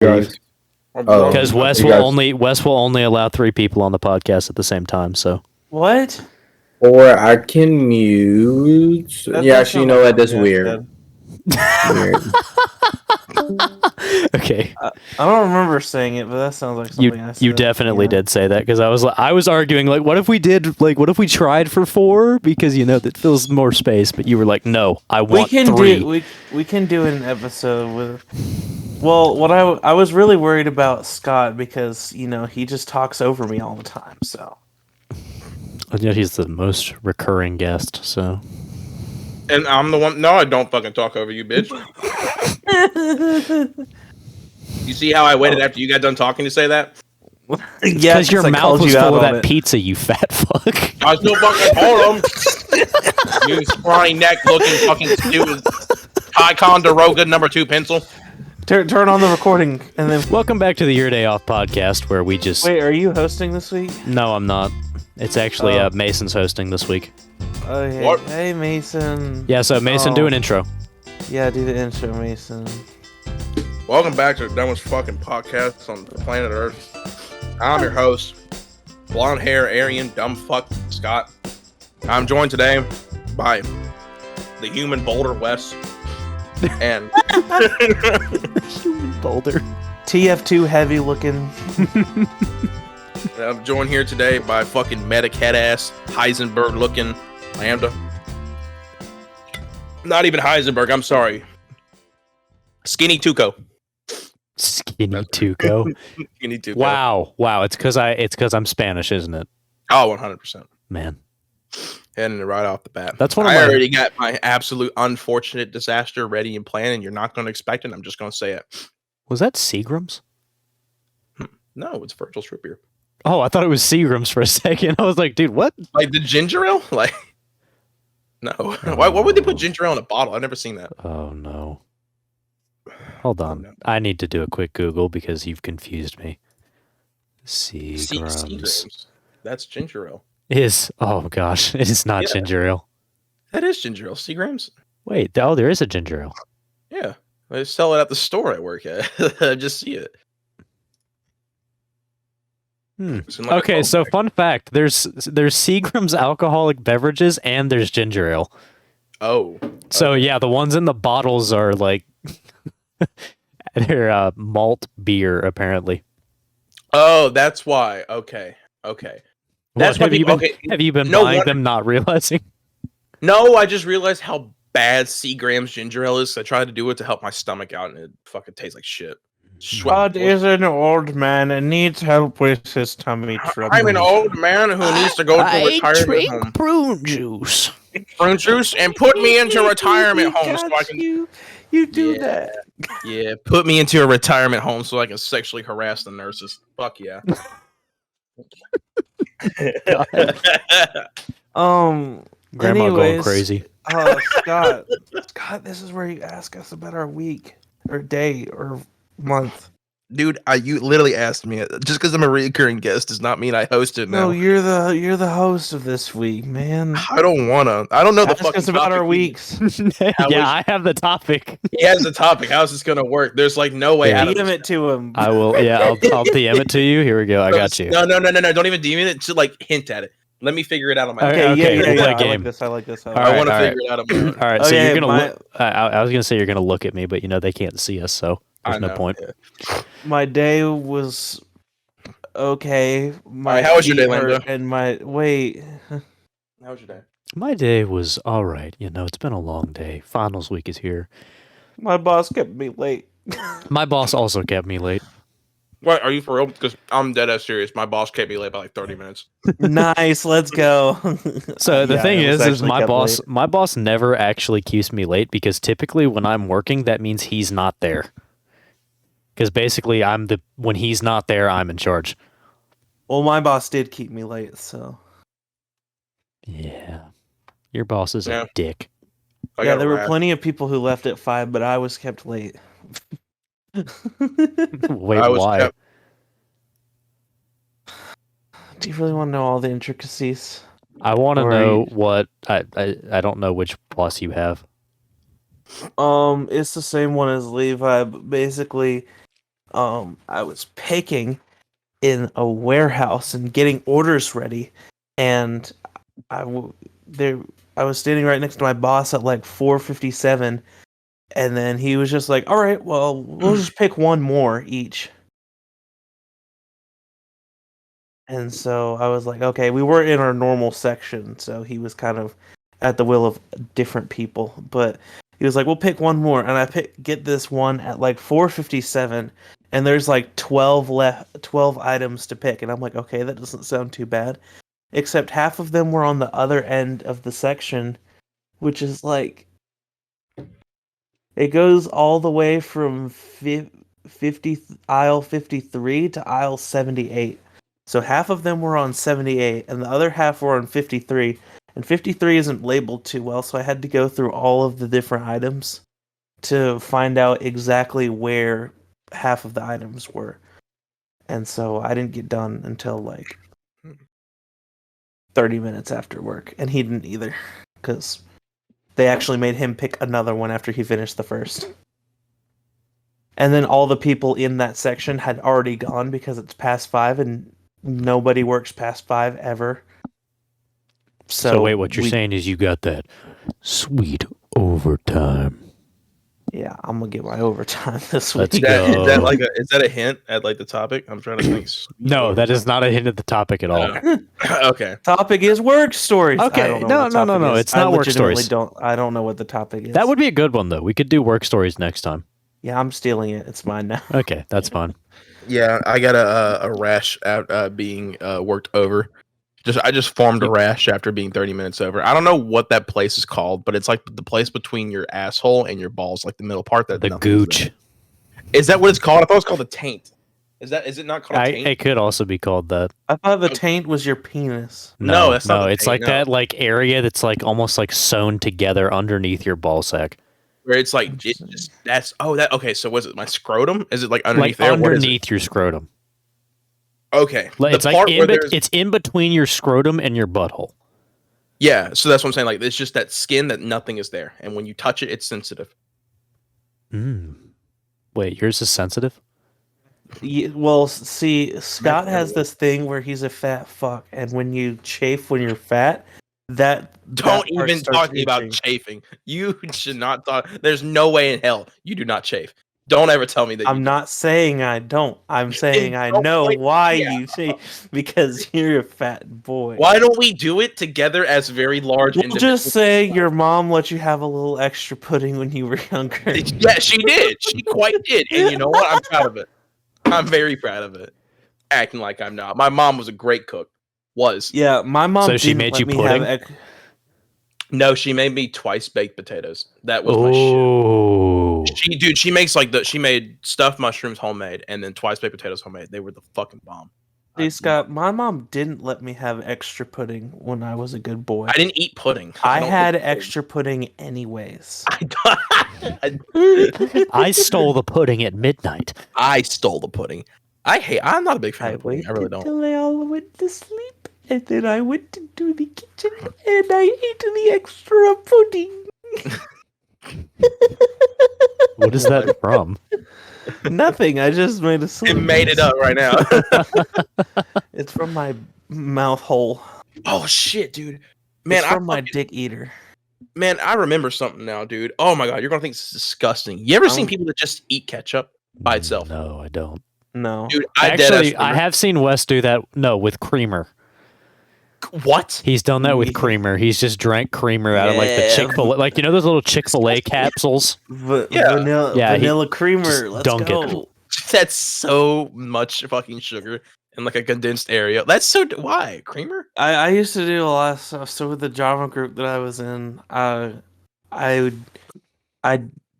guys. Because Wes will guys. only allow 3 people on the podcast at the same time. So What? Or I can mute. Yeah, actually, you know what? That's weird. Weird. okay, I don't remember saying it, but that sounds like something I said. you definitely did say that because I was arguing like, what if we tried for 4 because that fills more space, but you were like, no, I want 3. We can do an episode with. Well, what I was really worried about Scott because he just talks over me all the time. So. And yet he's the most recurring guest. So. And I'm the one. No, I don't fucking talk over you, bitch. You see how I waited after you got done talking to say that? Yeah, because your mouth was full of that pizza, you fat fuck. I was still fucking hold him. You scrawny neck looking fucking stupid Ticonderoga #2 pencil. Turn on the recording and then. Welcome back to the Your Day Off podcast, where we just. Wait, are you hosting this week? No, I'm not. It's actually Mason's hosting this week. Okay. What? Hey, Mason. Yeah, so Mason, do an intro. Yeah, do the intro, Mason. Welcome back to the dumbest fucking podcast on planet Earth. I'm your host, blonde hair, Aryan, dumb fuck, Scott. I'm joined today by the human boulder, Wes, and human boulder. TF2 heavy looking. I'm joined here today by fucking medic head ass, Heisenberg looking Lambda. Not even Heisenberg, I'm sorry. Skinny Tuco. Skinny Tuco. Skinny Tuco. Wow. It's because I'm Spanish, isn't it? Oh, 100%. Man. Heading it right off the bat. That's I already got my absolute unfortunate disaster ready and planned, and you're not going to expect it. I'm just going to say it. Was that Seagram's? No, it's Virgil's root beer. Oh, I thought it was Seagram's for a second. I was like, dude, what? Like the ginger ale? Like, no. Why would they put ginger ale in a bottle? I've never seen that. Oh, no. Hold on. No. I need to do a quick Google because you've confused me. Seagram's. Seagram's. That's ginger ale. Oh gosh, it is not ginger ale. That is ginger ale. Seagram's? Wait, there is a ginger ale. Yeah. They sell it at the store I work at. I just see it. Okay, so fun fact, there's Seagram's alcoholic beverages and there's ginger ale. Oh. So yeah, the ones in the bottles are like they're malt beer apparently. Oh, that's why. Okay. That's why have you been buying them not realizing? No, I just realized how bad Seagram's ginger ale is. I tried to do it to help my stomach out and it fucking tastes like shit. Scott is an old man and needs help with his tummy trouble. I'm an old man who needs to go to a retirement home. Prune juice. Prune juice and put me into a retirement home so I can. You do that. Yeah, put me into a retirement home so I can sexually harass the nurses. Fuck yeah. Grandma going crazy. Scott, this is where you ask us about our week or day or month. Dude, you literally asked me. Just because I'm a recurring guest does not mean I host it now. No, you're the host of this week, man. I don't wanna. I don't know the fucking us about our weeks. I have the topic. He has the topic. How's this gonna work? There's like no way out of DM it to him. I will. Yeah, I'll DM it to you. Here we go. I got you. No. Don't even DM it. Just like hint at it. Let me figure it out on my own. Okay, we'll play a game. I like this. I want to figure it out on my own. All right, so you're gonna. I was gonna say you're gonna look at me, but they can't see us, so there's no point. Yeah. My day was okay. How was your day, Linda? And how was your day? My day was all right. It's been a long day. Finals week is here. My boss kept me late. My boss also kept me late. What, are you for real? Because I'm dead ass serious. My boss kept me late by like 30 minutes. Nice, let's go. So the thing is my boss never actually keeps me late because typically when I'm working, that means he's not there. Because basically when he's not there, I'm in charge. Well, my boss did keep me late, so. Yeah. Your boss is a dick. Yeah, there were plenty of people who left at 5, but I was kept late. Wait, why? Do you really want to know all the intricacies? I want to know what I don't know which boss you have. It's the same one as Levi. But basically, I was picking in a warehouse and getting orders ready, and I was standing right next to my boss at like 4:57, and then he was just like, "All right, well, we'll just pick one more each." And so I was like, "Okay, we were in our normal section, so he was kind of at the will of different people." But he was like, "We'll pick one more," and get this one at like 4:57, and there's like 12 items to pick, and I'm like, "Okay, that doesn't sound too bad." Except half of them were on the other end of the section, which is like it goes all the way from 50 aisle 53 to aisle 78. So half of them were on 78 and the other half were on 53. And 53 isn't labeled too well, so I had to go through all of the different items to find out exactly where half of the items were. And so I didn't get done until like 30 minutes after work, and he didn't either, because they actually made him pick another one after he finished the first. And then all the people in that section had already gone because it's past 5, and nobody works past 5 ever. So wait, what you're saying is you got that sweet overtime. Yeah, I'm gonna get my overtime this Let's week. go. Is that a hint at like the topic? I'm trying to think. No, that is not a hint at the topic at all. Okay. Topic is work stories. Okay, I don't know no. It's not work stories. I don't know what the topic is. That would be a good one though. We could do work stories next time. Yeah, I'm stealing it. It's mine now. Okay, that's fine. Yeah, I got a rash at being worked over. I just formed a rash after being 30 minutes over. I don't know what that place is called, but it's like the place between your asshole and your balls, like the middle part. That the gooch. Is that what it's called? I thought it was called the taint. Is it not called a taint? It could also be called that. I thought the taint was your penis. No, that's not. It's like that like area that's like almost like sewn together underneath your ball sack. Where it's like okay. So was it my scrotum? Is it like underneath there? Underneath your scrotum. Okay, it's like it's in between your scrotum and your butthole. Yeah, so that's what I'm saying. Like it's just that skin that nothing is there, and when you touch it, it's sensitive. Wait, yours is sensitive? Well, see, Scott has this thing where he's a fat fuck, and when you chafe when you're fat, don't even talk to me about chafing. You should not talk. There's no way in hell you do not chafe. Don't ever tell me that. I'm not saying I don't. I'm saying I know why you chafe, because you're a fat boy. Why don't we do it together as very large? We'll just say your mom let you have a little extra pudding when you were younger. Yeah, she did. She quite did. And you know what? I'm proud of it. I'm very proud of it. Acting like I'm not. My mom was a great cook. Yeah, my mom. So she made you pudding? No, she made me twice baked potatoes. That was my shit. She makes she made stuffed mushrooms homemade and then twice baked potatoes homemade. They were the fucking bomb. See, Scott, my mom didn't let me have extra pudding when I was a good boy. I didn't eat pudding. I had extra pudding anyways. I stole the pudding at midnight. I stole the pudding. I'm not a big fan of pudding. I really don't. Until they all went to sleep, and then I went into the kitchen and I ate the extra pudding. What is that from? Nothing. I just made a sleep. It made it up right now. It's from my mouth hole. Oh shit, dude. Man, it's from my dick eater. Man, I remember something now, dude. Oh my god, you're gonna think this is disgusting. You ever seen people that just eat ketchup by itself? No, I don't. No, dude. I have seen Wes do that. No, with creamer. What? He's done that with creamer. He's just drank creamer out of like the Chick-fil-A, like you know those little Chick-fil-A capsules. Vanilla creamer. Let's go. That's so much fucking sugar in like a condensed area. That's so why creamer? I used to do a lot of stuff. So with the drama group that I was in, I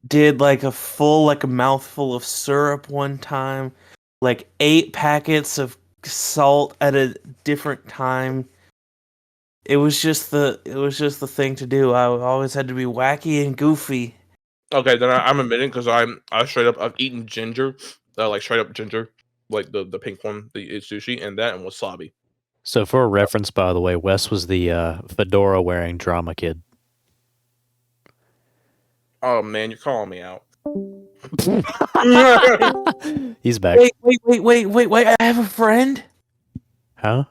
did like a mouthful of syrup one time, like 8 packets of salt at a different time. It was just the thing to do. I always had to be wacky and goofy. Okay, then I'm admitting because I straight up I've eaten ginger, like straight up ginger, like the pink one, the sushi, and that and wasabi. So for a reference, by the way, Wes was the fedora wearing drama kid. Oh man, you're calling me out. He's back. Wait! I have a friend. Huh?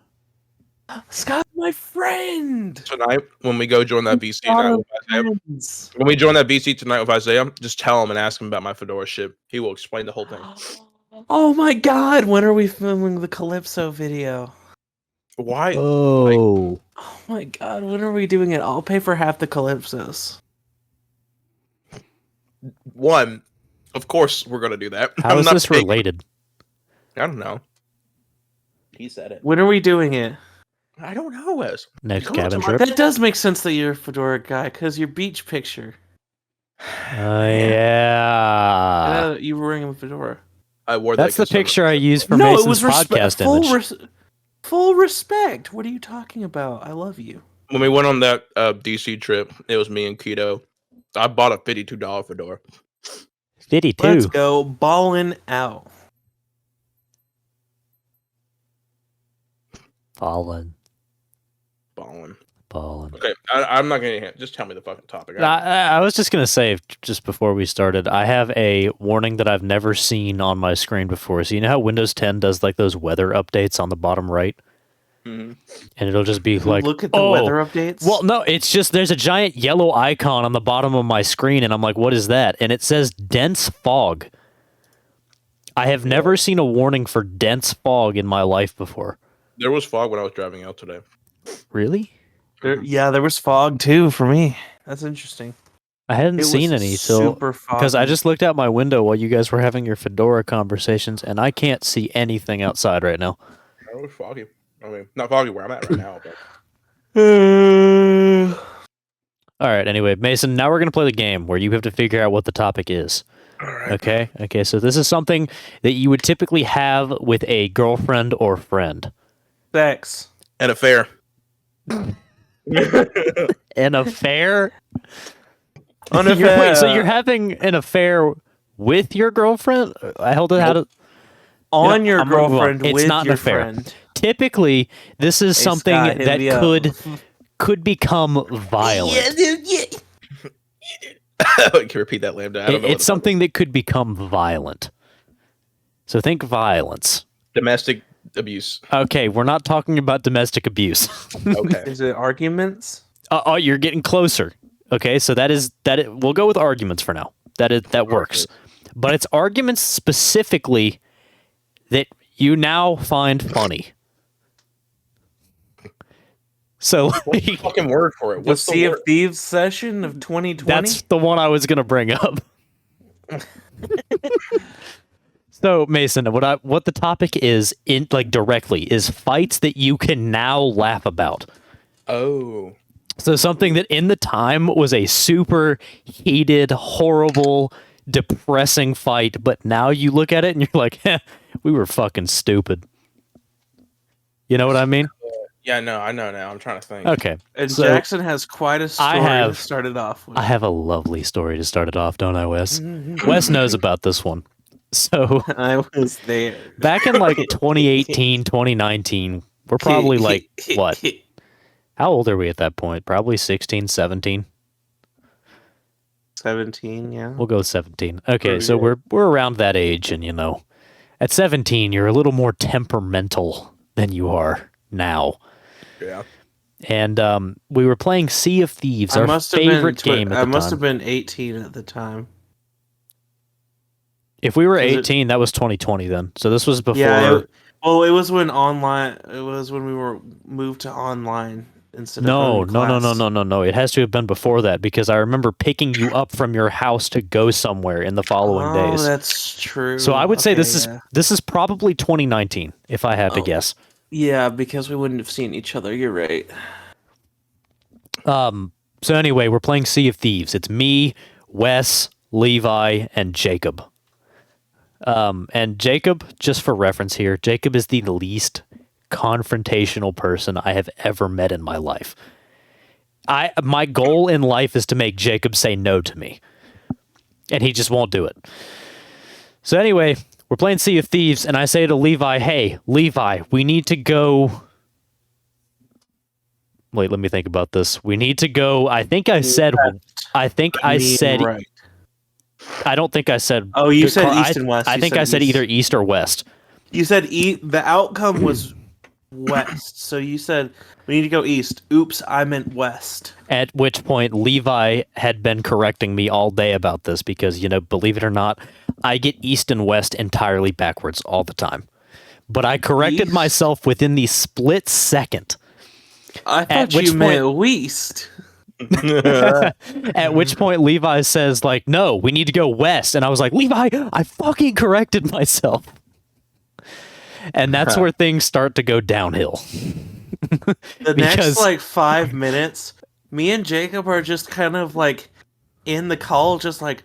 Scott's my friend. Tonight, when we go join that VC night with Isaiah, when we join that VC tonight with Isaiah, just tell him and ask him about my fedora shit. He will explain the whole thing. Oh my god! When are we filming the Calypso video? Why? Oh. Oh my god! When are we doing it? I'll pay for half the Calypsos. One, of course we're gonna do that. How is this related? I don't know. He said it. When are we doing it? I don't know, Wes. Next Come on, cabin tomorrow. trip. That does make sense that you're a fedora guy, because your beach picture. Yeah. You were wearing a fedora. I wore That's that the picture I used for No, it Mason's was podcast image. full respect. What are you talking about? I love you. When we went on that DC trip, it was me and Keto. I bought a $52 fedora. 52. Let's go ballin' out. Ballin'. Okay, I'm not gonna just tell me the fucking topic. I was just gonna say, just before we started, I have a warning that I've never seen on my screen before. So you know how Windows 10 does like those weather updates on the bottom right, and it'll just be like, look at the weather updates. Well, no, it's just there's a giant yellow icon on the bottom of my screen, and I'm like, what is that? And it says dense fog. I have never seen a warning for dense fog in my life before. There was fog when I was driving out today. Really? There was fog too for me. That's interesting. I hadn't seen any till because I just looked out my window while you guys were having your fedora conversations, and I can't see anything outside right now. It was foggy. I mean, not foggy where I'm at right now, but. All right. Anyway, Mason, now we're gonna play the game where you have to figure out what the topic is. All right. Okay. So this is something that you would typically have with a girlfriend or friend. Sex. An affair. An affair? Wait, so you're having an affair with your girlfriend? I held it out on your girlfriend it's with not your an affair. friend. Typically, this is something Scott, that could become violent. Can you repeat that, Lambda? I don't know It's something that could become violent. So think violence. Domestic abuse. Okay, we're not talking about domestic abuse. Okay. Is it arguments? Oh, you're getting closer. Okay, so we'll go with arguments for now. That works. But it's arguments specifically that you now find funny. So what's the fucking word for it? What's the Sea of Thieves session of 2020? That's the one I was gonna bring up. So Mason, what the topic is directly is fights that you can now laugh about. Oh. So something that in the time was a super heated, horrible, depressing fight, but now you look at it and you're like, we were fucking stupid. You know what I mean? Yeah, no, I know now. I'm trying to think. Okay. And so Jackson has quite a story to start it off with. I have a lovely story to start it off, don't I, Wes? Wes knows about this one. So I was there. Back in 2018, 2019, we're probably what? How old are we at that point? Probably 16, 17? 17, yeah. We'll go 17. Okay, so we're around that age, and at 17, you're a little more temperamental than you are now. Yeah. And we were playing Sea of Thieves, our favorite game at the time. I must have been 18 at the time. If we were 18, that was 2020 then. So this was before. Yeah. It was when online. It was when we were moved to online instead of No. It has to have been before that because I remember picking you up from your house to go somewhere in the following days. Oh, that's true. So I would say this is probably 2019 if I had to guess. Yeah, because we wouldn't have seen each other. You're right. So anyway, we're playing Sea of Thieves. It's me, Wes, Levi, and Jacob. And Jacob, just for reference here, Jacob is the least confrontational person I have ever met in my life. My goal in life is to make Jacob say no to me. And he just won't do it. So anyway, we're playing Sea of Thieves, and I say to Levi, hey, Levi, we need to go... Wait, let me think about this. We need to go... I think I said... Right. I don't think I said. Oh, you said east and west. I think I said either east or west. You said the outcome was west. So you said we need to go east. Oops, I meant west. At which point Levi had been correcting me all day about this because, believe it or not, I get east and west entirely backwards all the time. But I corrected myself within the split second. I thought you meant west. At which point Levi says, like, no, we need to go west. And I was like, Levi, I fucking corrected myself. And that's where things start to go downhill. The next, 5 minutes, me and Jacob are just kind of, in the call, just like,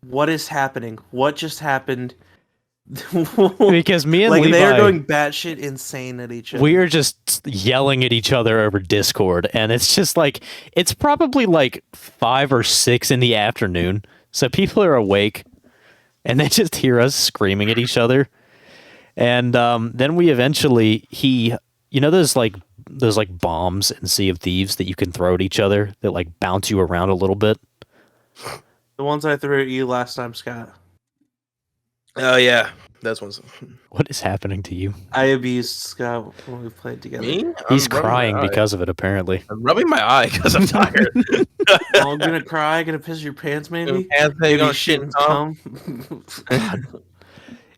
what is happening? What just happened? Because me and Levi, they are going batshit insane at each other. We are just yelling at each other over Discord, and it's just it's probably 5 or 6 in the afternoon, so people are awake, and they just hear us screaming at each other, and then we eventually those bombs in Sea of Thieves that you can throw at each other that bounce you around a little bit. The ones I threw at you last time, Scott. Oh yeah, that's one's. What is happening to you? I abused Scott when we played together. Me? He's crying because of it, apparently. I'm rubbing my eye because I'm tired. I'm gonna cry. Gonna piss your pants, maybe. Maybe shit and come.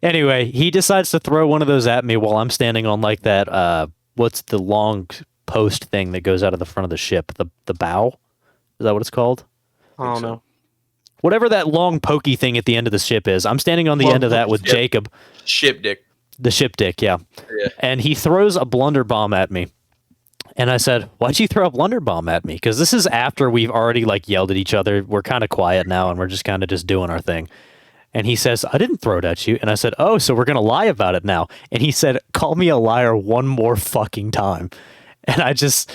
Anyway, he decides to throw one of those at me while I'm standing on that. What's the long post thing that goes out of the front of the ship? The bow? Is that what it's called? I don't know. Whatever that long pokey thing at the end of the ship is. I'm standing on the end of that with Jacob. Ship dick. The ship dick, yeah. And he throws a blunder bomb at me. And I said, why'd you throw a blunder bomb at me? Because this is after we've already yelled at each other. We're kind of quiet now and we're just kind of just doing our thing. And he says, I didn't throw it at you. And I said, oh, so we're going to lie about it now. And he said, call me a liar one more fucking time. And I just...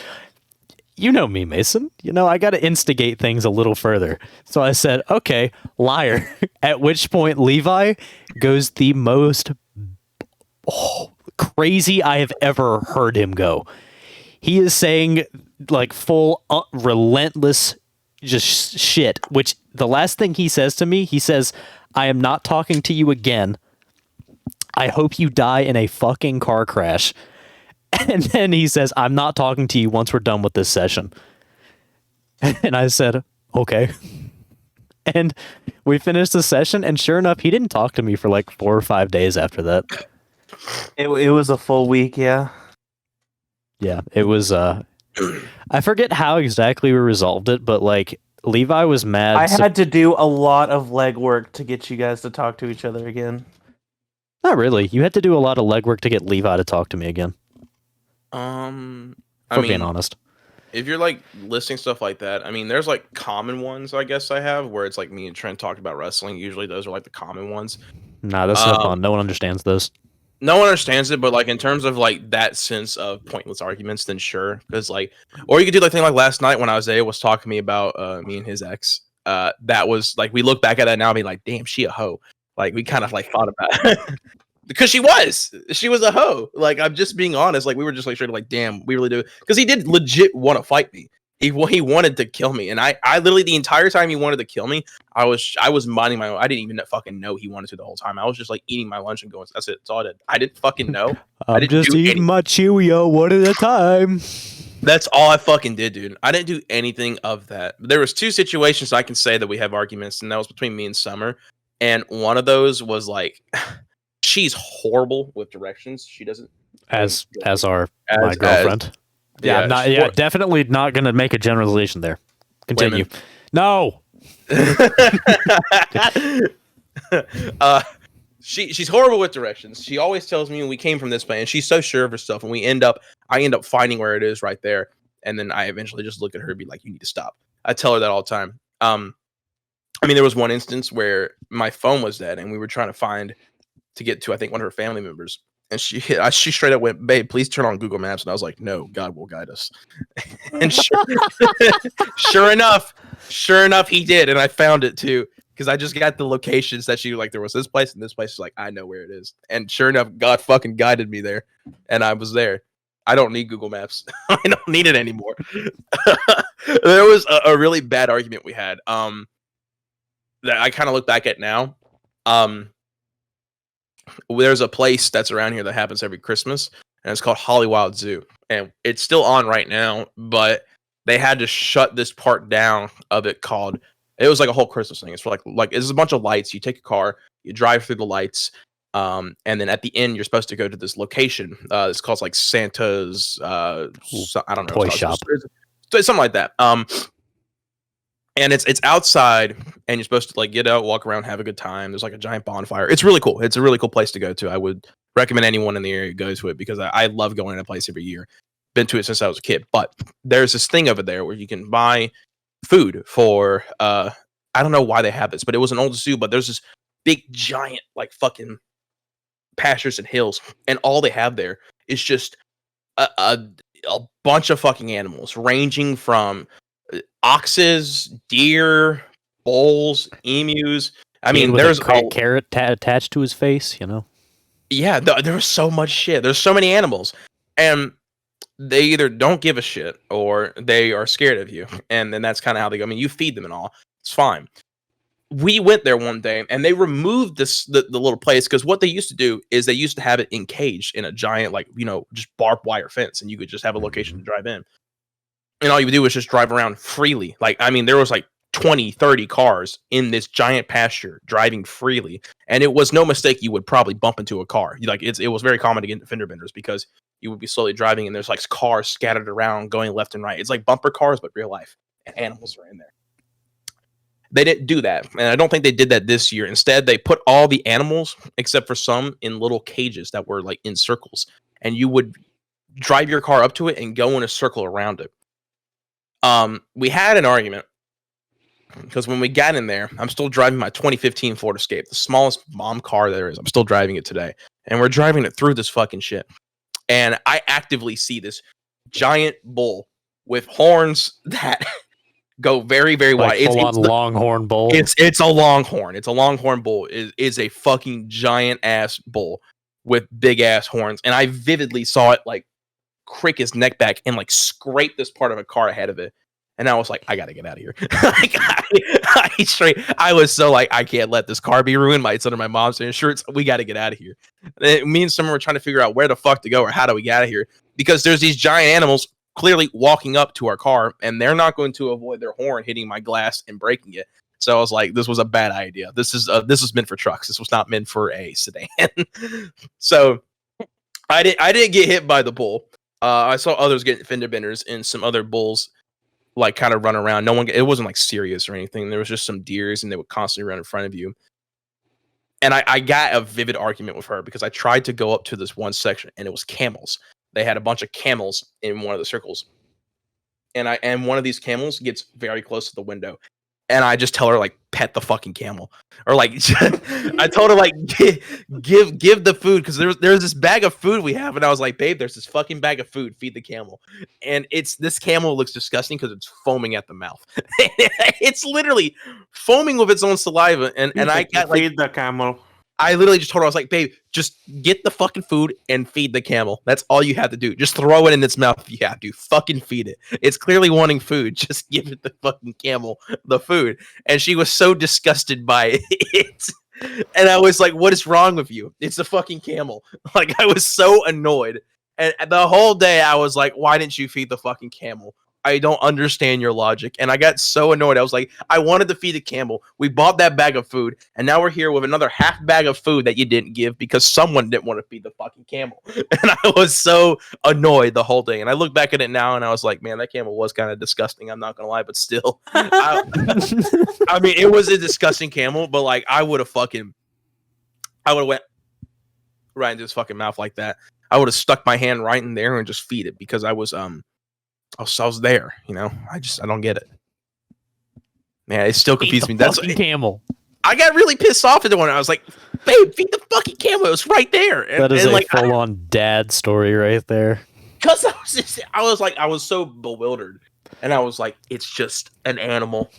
You know me, Mason. I got to instigate things a little further. So I said, okay, liar. At which point Levi goes the most crazy I have ever heard him go. He is saying full relentless just shit, which the last thing he says to me, he says, I am not talking to you again. I hope you die in a fucking car crash. And then he says, I'm not talking to you once we're done with this session. And I said, okay. And we finished the session, and sure enough, he didn't talk to me for 4 or 5 days after that. It was a full week, yeah. Yeah, it was, I forget how exactly we resolved it, but Levi was mad. I had to do a lot of legwork to get you guys to talk to each other again. Not really. You had to do a lot of legwork to get Levi to talk to me again. Being honest, if you're listing stuff like that, there's common ones I guess I have where it's me and Trent talked about wrestling. Usually those are the common ones. Nah, that's not fun. No one understands those. No one understands it, but in terms of that sense of pointless arguments, then sure, because or you could do thing last night when Isaiah was talking to me about me and his ex. That was we look back at that now and be like, damn, she a hoe. We kind of thought about it. Because she was a hoe. I'm just being honest. We were just straight up damn, we really do. Because he did legit want to fight me. He wanted to kill me, and I literally the entire time he wanted to kill me, I was minding my own. I didn't even fucking know he wanted to the whole time. I was just eating my lunch and going. That's it. That's all I did. I didn't fucking know. I'm just eating my Cheerio one at a time. That's all I fucking did, dude. I didn't do anything of that. There was 2 situations I can say that we have arguments, and that was between me and Summer. And one of those was she's horrible with directions. She doesn't my girlfriend. I'm not. Yeah, definitely not going to make a generalization there. Continue. Women. No. She's horrible with directions. She always tells me when we came from this place, and she's so sure of herself. And I end up finding where it is right there, and then I eventually just look at her and be like, "You need to stop." I tell her that all the time. There was one instance where my phone was dead, and we were trying to get to, I think, one of her family members. And she straight up went, babe, please turn on Google Maps. And I was like, no, God will guide us. And sure enough, he did. And I found it too. Because I just got the locations that she there was this place and this place. She's I know where it is. And sure enough, God fucking guided me there. And I was there. I don't need Google Maps. I don't need it anymore. There was a really bad argument we had. that I kind of look back at now. There's a place that's around here that happens every Christmas, and it's called Hollywood Zoo, and it's still on right now, but they had to shut this part down of it called. It was like a whole Christmas thing. It's for like it's a bunch of lights. You take a car, you drive through the lights, and then at the end you're supposed to go to this location. It's called like Santa's. I don't know, toy shop, something like that. And it's outside, and you're supposed to like get out, walk around, have a good time. There's like a giant bonfire. It's really cool. It's a really cool place to go to. I would recommend anyone in the area go to it because I love going to a place every year. Been to it since I was a kid. But there's this thing over there where you can buy food for I don't know why they have this, but it was an old zoo. But there's this big giant like fucking pastures and hills, and all they have there is just a bunch of fucking animals ranging from oxes, deer, bulls, emus. I mean, there's a carrot attached to his face, you know? Yeah, there was so much shit. There's so many animals. And they either don't give a shit or they are scared of you. And then that's kind of how they go. I mean, you feed them and all. It's fine. We went there one day and they removed the little place because what they used to do is they used to have it encaged in a giant, like, you know, just barbed wire fence, and you could just have a location to drive in. And all you would do was just drive around freely. Like, I mean, there was like 20, 30 cars in this giant pasture driving freely. And it was no mistake you would probably bump into a car. Like, it was very common to get into fender benders because you would be slowly driving and there's like cars scattered around going left and right. It's like bumper cars, but real life. And animals are in there. They didn't do that. And I don't think they did that this year. Instead, they put all the animals, except for some, in little cages that were like in circles. And you would drive your car up to it and go in a circle around it. We had an argument because when we got in there, I'm still driving my 2015 Ford Escape, the smallest mom car there is. I'm still driving it today, and we're driving it through this fucking shit. And I actively see this giant bull with horns that go very, very wide. It's a longhorn bull. It's a longhorn. It's a longhorn bull. It is a fucking giant ass bull with big ass horns. And I vividly saw it like crick his neck back and like scrape this part of a car ahead of it. And I was like, I gotta get out of here. I was so like, I can't let this car be ruined. It's under my mom's insurance. We gotta get out of here. Me and someone were trying to figure out where the fuck to go or how do we get out of here, because there's these giant animals clearly walking up to our car, and they're not going to avoid their horn hitting my glass and breaking it. So I was like, this was a bad idea. This was meant for trucks. This was not meant for a sedan. So I didn't get hit by the bull. I saw others getting fender benders and some other bulls like kind of run around. It wasn't like serious or anything. There was just some deers and they would constantly run in front of you. And I got a vivid argument with her because I tried to go up to this one section and it was camels. They had a bunch of camels in one of the circles. And one of these camels gets very close to the window. And I just tell her, like, pet the fucking camel. Or, like, I told her, like, give the food. Because there's this bag of food we have. And I was like, babe, there's this fucking bag of food. Feed the camel. And this camel looks disgusting because it's foaming at the mouth. It's literally foaming with its own saliva. And I got, like... Feed the camel. I literally just told her, I was like, babe, just get the fucking food and feed the camel. That's all you have to do. Just throw it in its mouth if you have to. Fucking feed it. It's clearly wanting food. Just give it the fucking camel the food. And she was so disgusted by it. And I was like, what is wrong with you? It's a fucking camel. Like, I was so annoyed. And the whole day I was like, why didn't you feed the fucking camel? I don't understand your logic. And I got so annoyed. I was like, I wanted to feed a camel. We bought that bag of food. And now we're here with another half bag of food that you didn't give because someone didn't want to feed the fucking camel. And I was so annoyed the whole day. And I look back at it now and I was like, man, that camel was kind of disgusting. I'm not going to lie, but still. I mean, it was a disgusting camel, but like I would have went right into his fucking mouth like that. I would have stuck my hand right in there and just feed it because I was there, you know. I don't get it. Man, it still confused me. That's camel. I got really pissed off at the one. I was like, babe, feed the fucking camel. It was right there. And, that is a full-on dad story right there. Because I was so bewildered. And I was like, it's just an animal.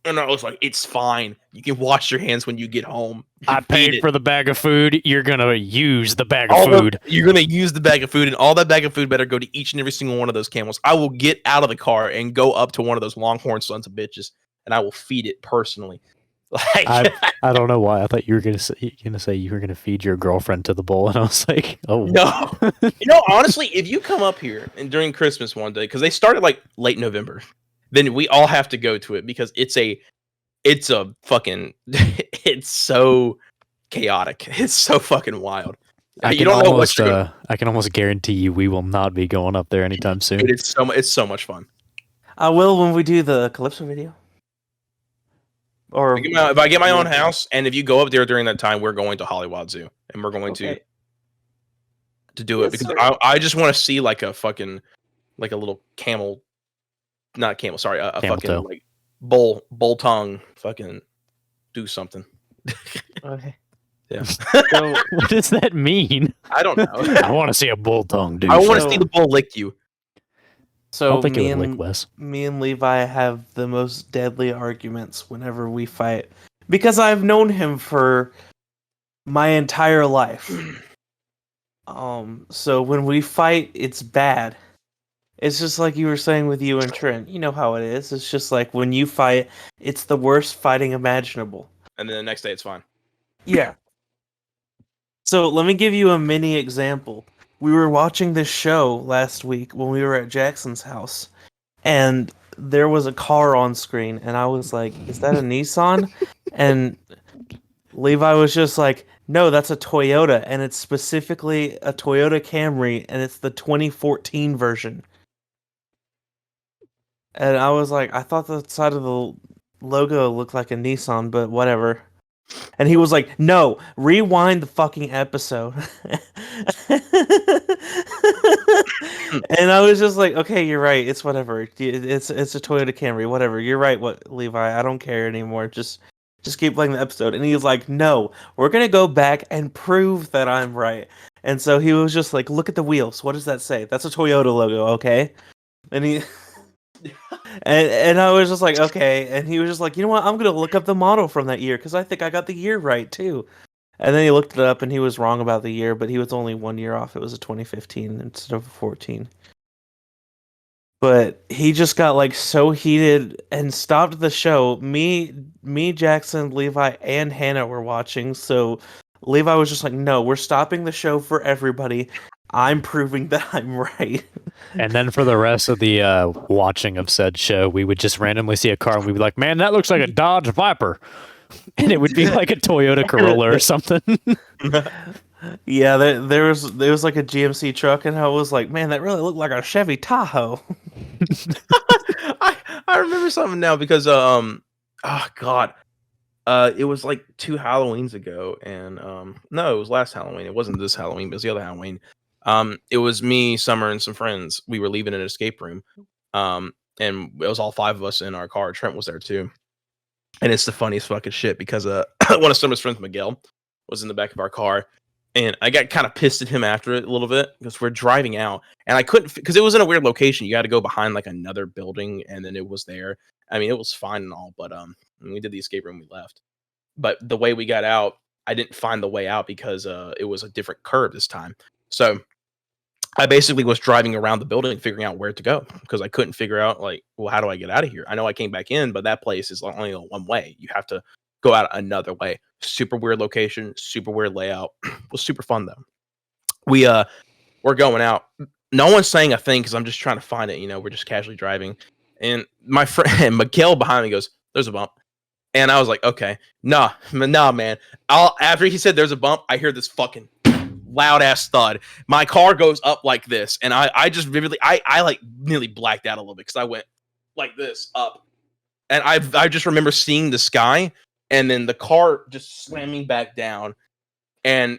And I was like, it's fine. You can wash your hands when you get home. I paid for the bag of food. You're going to use the bag of food. You're going to use the bag of food, and all that bag of food better go to each and every single one of those camels. I will get out of the car and go up to one of those longhorn sons of bitches, and I will feed it personally. Like, I don't know why. I thought you were gonna say you were gonna feed your girlfriend to the bull, and I was like, oh no. Honestly, if you come up here and during Christmas one day, because they started like late November, then we all have to go to it because it's a fucking it's so chaotic. It's so fucking wild. I can almost guarantee you we will not be going up there anytime soon. Dude, it's so much fun. I will when we do the Calypso video. Or if I get my own house, and if you go up there during that time, we're going to Hollywood Zoo, and we're going to do it because I just want to see like a fucking like a little camel, not camel, sorry, a camel fucking toe. like bull tongue, fucking do something. Okay. Yeah. So, what does that mean? I don't know. I want to see a bull tongue, dude. I want to see the bull lick you. I don't think it would lick Wes. Me and Levi have the most deadly arguments whenever we fight because I've known him for my entire life. So when we fight, it's bad. It's just like you were saying with you and Trent. You know how it is. It's just like when you fight, it's the worst fighting imaginable. And then the next day, it's fine. Yeah. So let me give you a mini example. We were watching this show last week when we were at Jackson's house, and there was a car on screen, and I was like, is that a Nissan? And Levi was just like, no, that's a Toyota, and it's specifically a Toyota Camry, and it's the 2014 version. And I was like, I thought the side of the logo looked like a Nissan, but whatever. And he was like, no, rewind the fucking episode. And I was just like, okay, you're right. It's whatever. It's a Toyota Camry, whatever. You're right, Levi. I don't care anymore. Just keep playing the episode. And he was like, no, we're going to go back and prove that I'm right. And so he was just like, look at the wheels. What does that say? That's a Toyota logo, okay? And he... and I was just like, okay. And he was just like, you know what? I'm going to look up the model from that year because I think I got the year right, too. And then he looked it up and he was wrong about the year, but he was only 1 year off. It was a 2015 instead of a 14. But he just got like so heated and stopped the show. Me, Jackson, Levi, and Hannah were watching. So Levi was just like, no, we're stopping the show for everybody. I'm proving that I'm right. And then for the rest of the watching of said show, we would just randomly see a car and we'd be like, man, that looks like a Dodge Viper. And it would be like a Toyota Corolla or something. Yeah, there was like a GMC truck, and I was like, man, that really looked like a Chevy Tahoe. I remember something now because oh god. It was like 2 Halloweens ago, and no, it was last Halloween. It wasn't this Halloween, but it was the other Halloween. It was me, Summer, and some friends. We were leaving an escape room. And it was all 5 of us in our car. Trent was there too. And it's the funniest fucking shit because one of Summer's friends, Miguel, was in the back of our car. And I got kind of pissed at him after it a little bit because we're driving out. And I couldn't, because it was in a weird location. You had to go behind like another building, and then it was there. I mean, it was fine and all, but when we did the escape room, we left. But the way we got out, I didn't find the way out because it was a different curve this time. So I basically was driving around the building figuring out where to go because I couldn't figure out, like, well, how do I get out of here? I know I came back in, but that place is only one way. You have to go out another way. Super weird location, super weird layout. It was super fun, though. We're going out. No one's saying a thing because I'm just trying to find it. You know, we're just casually driving. And my friend, Miguel behind me goes, there's a bump. And I was like, okay, nah, man. After he said there's a bump, I hear this fucking loud ass thud. My car goes up like this, and I just vividly, I like nearly blacked out a little bit because I went like this up, and I just remember seeing the sky, and then the car just slamming back down, and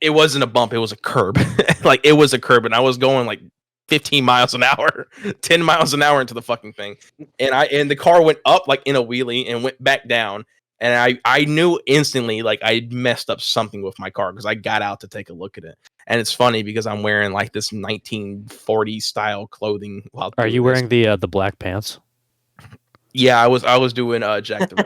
it wasn't a bump, it was a curb. Like it was a curb, and I was going like 15 miles an hour, 10 miles an hour into the fucking thing. And the car went up like in a wheelie and went back down. And I knew instantly like I messed up something with my car because I got out to take a look at it. And it's funny because I'm wearing like this 1940 style clothing. Are you wearing the black pants? Yeah, I was doing Jack the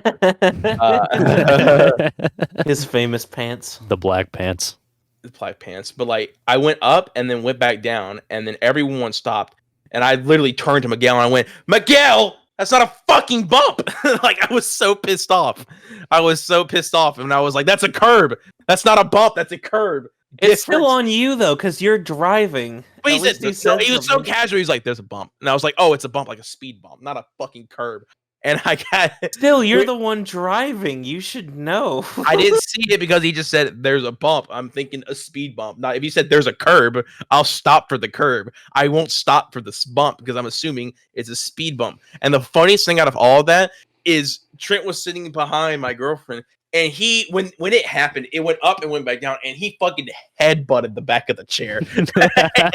Ripper. His famous pants. The black pants. The black pants. But like I went up and then went back down, and then everyone stopped. And I literally turned to Miguel and I went, Miguel! That's not a fucking bump. Like, I was so pissed off. And I was like, that's a curb. That's not a bump. That's a curb. It's still on you though, because you're driving. But he was so casual. He's like, "There's a bump," and I was like, "Oh, it's a bump, like a speed bump, not a fucking curb." And I got still. You're the one driving. You should know. I didn't see it because he just said there's a bump. I'm thinking a speed bump. Now, if he said there's a curb, I'll stop for the curb. I won't stop for this bump because I'm assuming it's a speed bump. And the funniest thing out of all of that is Trent was sitting behind my girlfriend. And he, when it happened, it went up and went back down, and he fucking headbutted the back of the chair as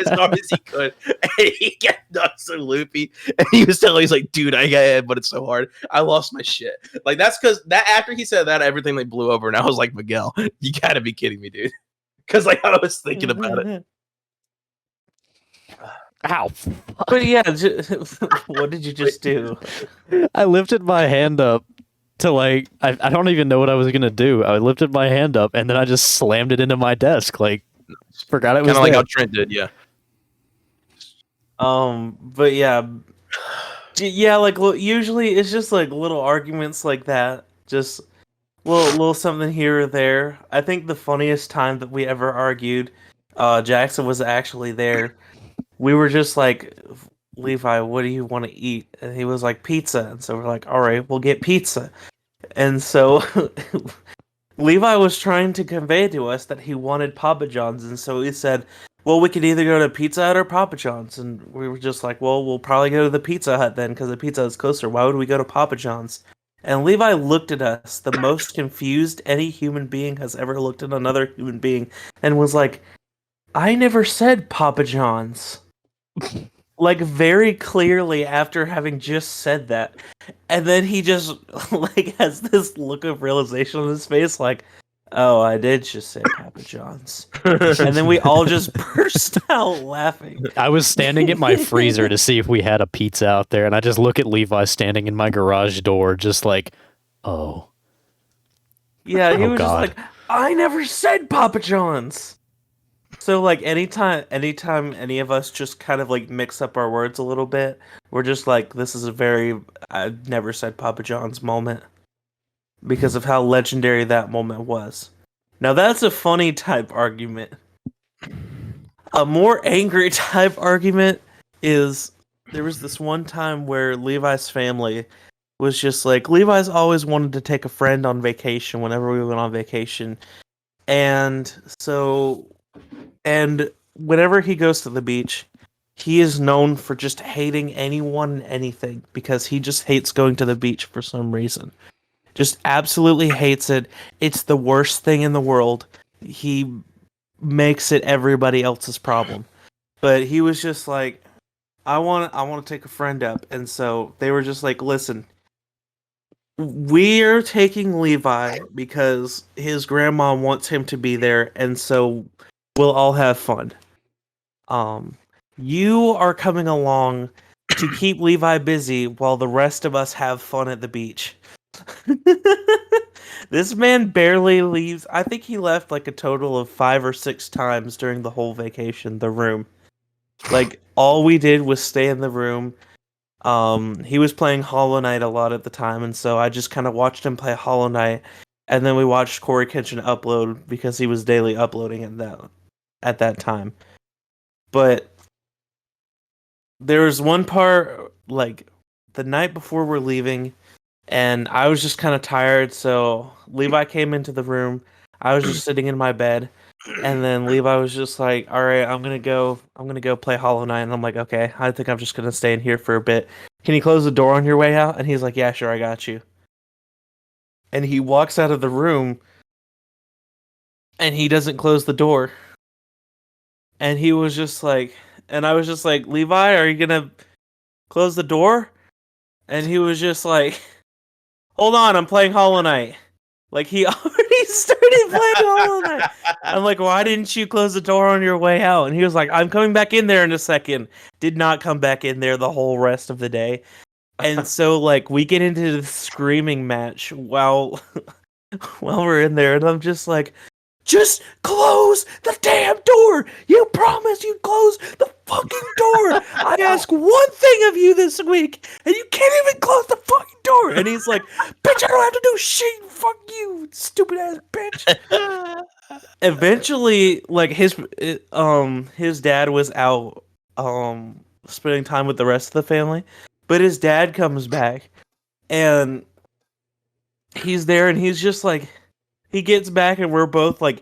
hard as he could. And he got so loopy, and he was telling me, he's like, "Dude, I got headbutted so hard, I lost my shit." Like, that's because that after he said that, everything like blew over, and I was like, "Miguel, you gotta be kidding me, dude." Because like I was thinking about it. Ow. But yeah, what did you just do? I lifted my hand up to like, I don't even know what I was gonna do. I lifted my hand up and then I just slammed it into my desk. Like, forgot it was kind of like there. how Trent did, yeah. But yeah, like usually it's just like little arguments like that, just little something here or there. I think the funniest time that we ever argued, Jackson was actually there. We were just like, "Levi, what do you want to eat?" And he was like, "Pizza." And so we're like, "All right, we'll get pizza." And so Levi was trying to convey to us that he wanted Papa John's, and so he said, "Well, we could either go to Pizza Hut or Papa John's." And we were just like, "Well, we'll probably go to the Pizza Hut then, because the Pizza Hut's closer. Why would we go to Papa John's?" And Levi looked at us, the most confused any human being has ever looked at another human being, and was like, "I never said Papa John's." Like, very clearly after having just said that. And then he just, like, has this look of realization on his face, like, "Oh, I did just say Papa John's." And then we all just burst out laughing. I was standing at my freezer to see if we had a pizza out there, and I just look at Levi standing in my garage door, just like, oh. Yeah, he was God. just like, "I never said Papa John's." So, like, anytime any of us just kind of, like, mix up our words a little bit, we're just like, this is a very "I've never said Papa John's" moment. Because of how legendary that moment was. Now, that's a funny type argument. A more angry type argument is, there was this one time where Levi's family was just like, Levi's always wanted to take a friend on vacation whenever we went on vacation. And so... And whenever he goes to the beach, he is known for just hating anyone and anything because he just hates going to the beach for some reason. Just absolutely hates it. It's the worst thing in the world. He makes it everybody else's problem. But he was just like, I want to take a friend up. And so they were just like, "Listen, we're taking Levi because his grandma wants him to be there, and so we'll all have fun. You are coming along to keep Levi busy while the rest of us have fun at the beach." This man barely leaves. I think he left like a total of 5 or 6 times during the whole vacation, the room. Like, all we did was stay in the room. He was playing Hollow Knight a lot at the time, and so I just kind of watched him play Hollow Knight, and then we watched Corey Kitchen upload because he was daily uploading at that time. But there was one part, like, the night before we're leaving, and I was just kind of tired, so Levi came into the room. I was just sitting in my bed, and then Levi was just like, "All right, I'm gonna go play Hollow Knight." And I'm like, "Okay, I think I'm just gonna stay in here for a bit. Can you close the door on your way out?" And he's like, "Yeah, sure, I got you." And he walks out of the room, and he doesn't close the door. And he was just like, and I was just like, "Levi, are you gonna close the door?" And he was just like, "Hold on, I'm playing Hollow Knight." Like, he already started playing Hollow Knight. I'm like, "Why didn't you close the door on your way out?" And he was like, "I'm coming back in there in a second." Did not come back in there the whole rest of the day. And so, like, we get into the screaming match while we're in there, and I'm just like, "Just close the damn door! You promised you'd close the fucking door! I ask one thing of you this week, and you can't even close the fucking door. And he's like, bitch, I don't have to do shit. Fuck you, stupid ass bitch. Eventually, like his dad was out spending time with the rest of the family, but his dad comes back and he's there and he's just like, he gets back and we're both like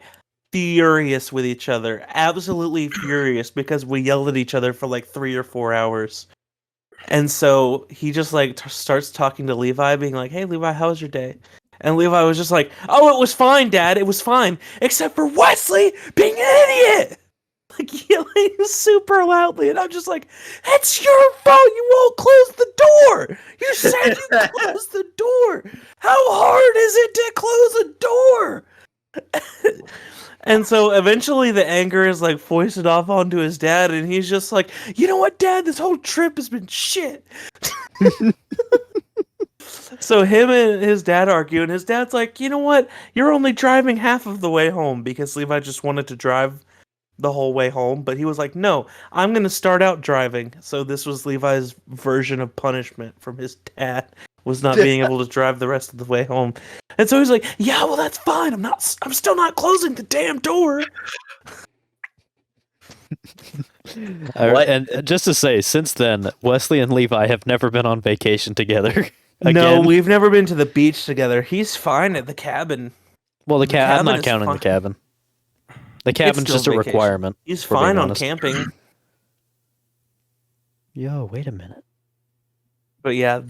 furious with each other, absolutely furious because we yelled at each other for like 3 or 4 hours. And so he just like starts talking to Levi, being like, hey Levi, how was your day? And Levi was just like, oh, it was fine, Dad, it was fine, except for Wesley being an idiot, like yelling super loudly. And I'm just like, it's your fault, you won't close the door. You said you closed the door. How hard is it to close a door? And so eventually the anger is like foisted off onto his dad, and he's just like, you know what, Dad, this whole trip has been shit. So him and his dad argue, and his dad's like, you know what, you're only driving half of the way home, because Levi just wanted to drive the whole way home, but he was like, no, I'm going to start out driving. So this was Levi's version of punishment from his dad, was not being able to drive the rest of the way home. And so he's like, yeah, well, that's fine. I'm still not closing the damn door. And just to say, since then, Wesley and Levi have never been on vacation together. No, we've never been to the beach together. He's fine at the cabin. Well, the cabin, I'm not counting the cabin. The cabin's just a requirement. He's fine on camping. Yo, wait a minute. But yeah,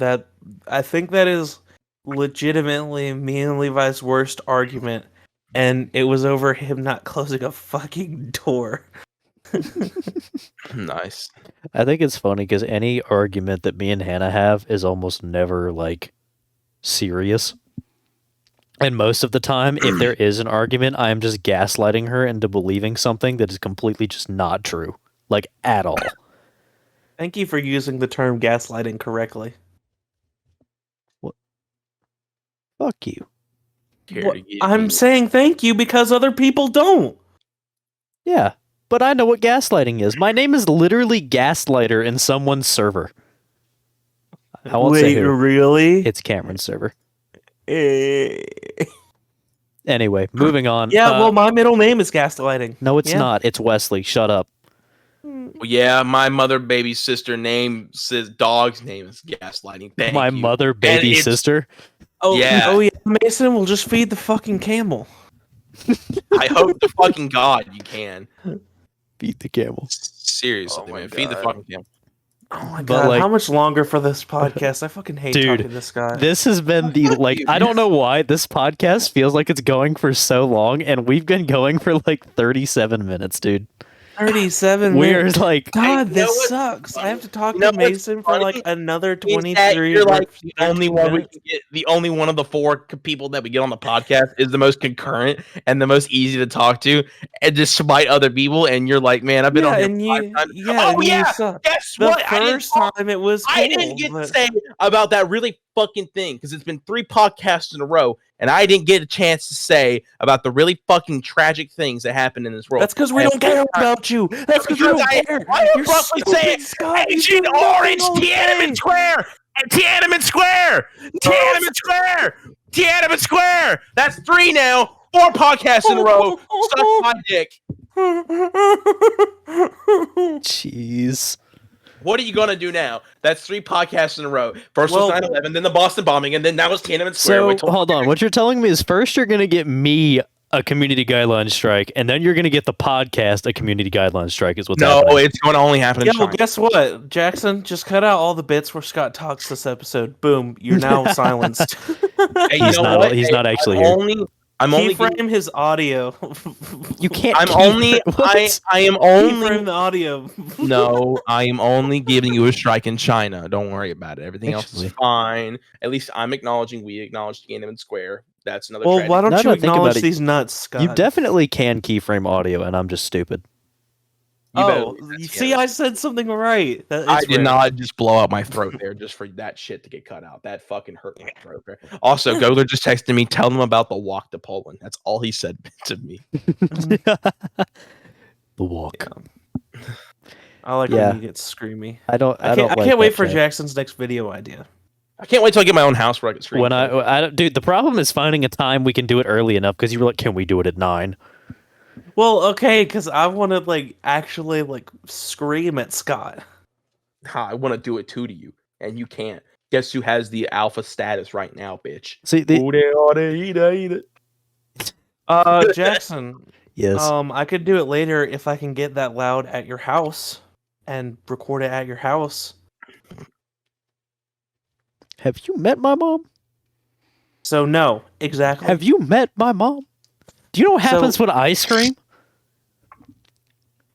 I think that is legitimately me and Levi's worst argument, and it was over him not closing a fucking door. Nice. I think it's funny because any argument that me and Hannah have is almost never like serious. And most of the time, if there is an argument, I am just gaslighting her into believing something that is completely just not true. Like, at all. Thank you for using the term gaslighting correctly. What? Fuck you. I'm saying thank you because other people don't. Yeah, but I know what gaslighting is. My name is literally Gaslighter in someone's server. I won't say who. Really? It's Cameron's server. Anyway, moving on. Yeah, well, my middle name is Gaslighting. No, it's not. It's Wesley. Shut up. Well, yeah, my mother, baby sister dog's name is Gaslighting. Thank my you. Mother, baby sister? Oh yeah. Mason will just feed the fucking camel. I hope to fucking God you can. Feed the camel. Seriously, man. Feed the fucking camel. Oh my God, like, how much longer for this podcast? I fucking hate talking to this guy. This has been I don't know why this podcast feels like it's going for so long, and we've been going for like 37 minutes, dude. 37 minutes. We're like, God, this sucks. I have to talk to Mason for like another 23. You're like the only one we can get. The only one of the 4 people that we get on the podcast is the most concurrent and the most easy to talk to, and despite other people. And you're like, man, I've been on here 5 times. Guess what? The first time it was. I didn't get to say about that really fucking thing because it's been 3 podcasts in a row. And I didn't get a chance to say about the really fucking tragic things that happen in this world. That's because we don't care about you. That's because we don't care. You're roughly saying Agent Orange, Tiananmen Square, Tiananmen Square, Tiananmen Square, Tiananmen Square. That's 3 now. 4 podcasts in a row. Suck my dick. Jeez. What are you going to do now? That's 3 podcasts in a row. First was 9/11, then the Boston bombing, and then now it's Tiananmen Square. So, hold on. What you're telling me is first you're going to get me a community guideline strike, and then you're going to get the podcast a community guideline strike is what's happening. No, it's going to only happen in China. Guess what, Jackson? Just cut out all the bits where Scott talks this episode. Boom. You're now silenced. Hey, he's not actually here. I'm only frame his audio. You can't. I am only frame the audio. No, I am only giving you a strike in China. Don't worry about it. Everything else is fine. At least I'm acknowledging. We acknowledge Tiananmen Square. That's another. Well, why don't you acknowledge these nuts, Scott? You definitely can keyframe audio, and I'm just stupid. I said something right. I did not just blow out my throat there just for that shit to get cut out. That fucking hurt my throat there. Also, Gogler just texted me, tell them about the walk to Poland. That's all he said to me. The walk. I like when you get screamy. I can't wait for Jackson's next video idea. I can't wait till I get my own house where I can scream. Dude, the problem is finding a time we can do it early enough because you were like, can we do it at 9? Well, okay, because I want to like actually like scream at Scott. I want to do it too to you, and you can't. Guess who has the alpha status right now, bitch? See, eat it. Jackson. Yes. I could do it later if I can get that loud at your house and record it at your house. Have you met my mom? So no, exactly. Have you met my mom? Do you know what happens when I scream?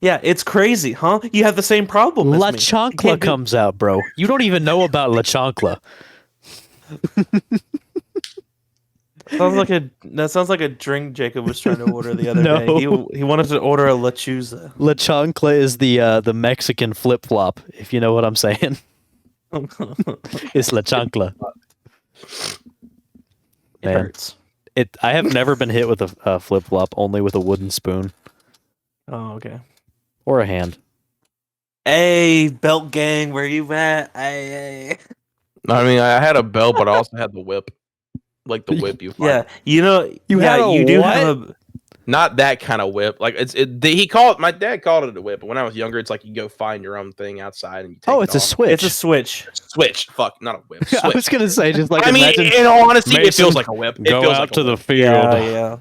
Yeah, it's crazy, huh? You have the same problem as La me. Chancla comes out, bro. You don't even know about La Chancla. That sounds like a drink Jacob was trying to order the other day. He wanted to order a lechuza. La Chancla is the Mexican flip flop, if you know what I'm saying. It's La Chancla. It hurts. I have never been hit with a flip flop, only with a wooden spoon. Oh, okay. Or a hand. Hey, belt gang, where you at? Hey. I mean, I had a belt, but I also had the whip. Like the whip you find. Yeah, you know, you do have a... Not that kind of whip. Like my dad called it a whip, but when I was younger, it's like you go find your own thing outside and you take it's a switch. It's a switch. Switch. Fuck, not a whip. Switch. I was gonna say, just like, I mean, in all honesty, it feels like a whip. It go feels out like to the field. Yeah.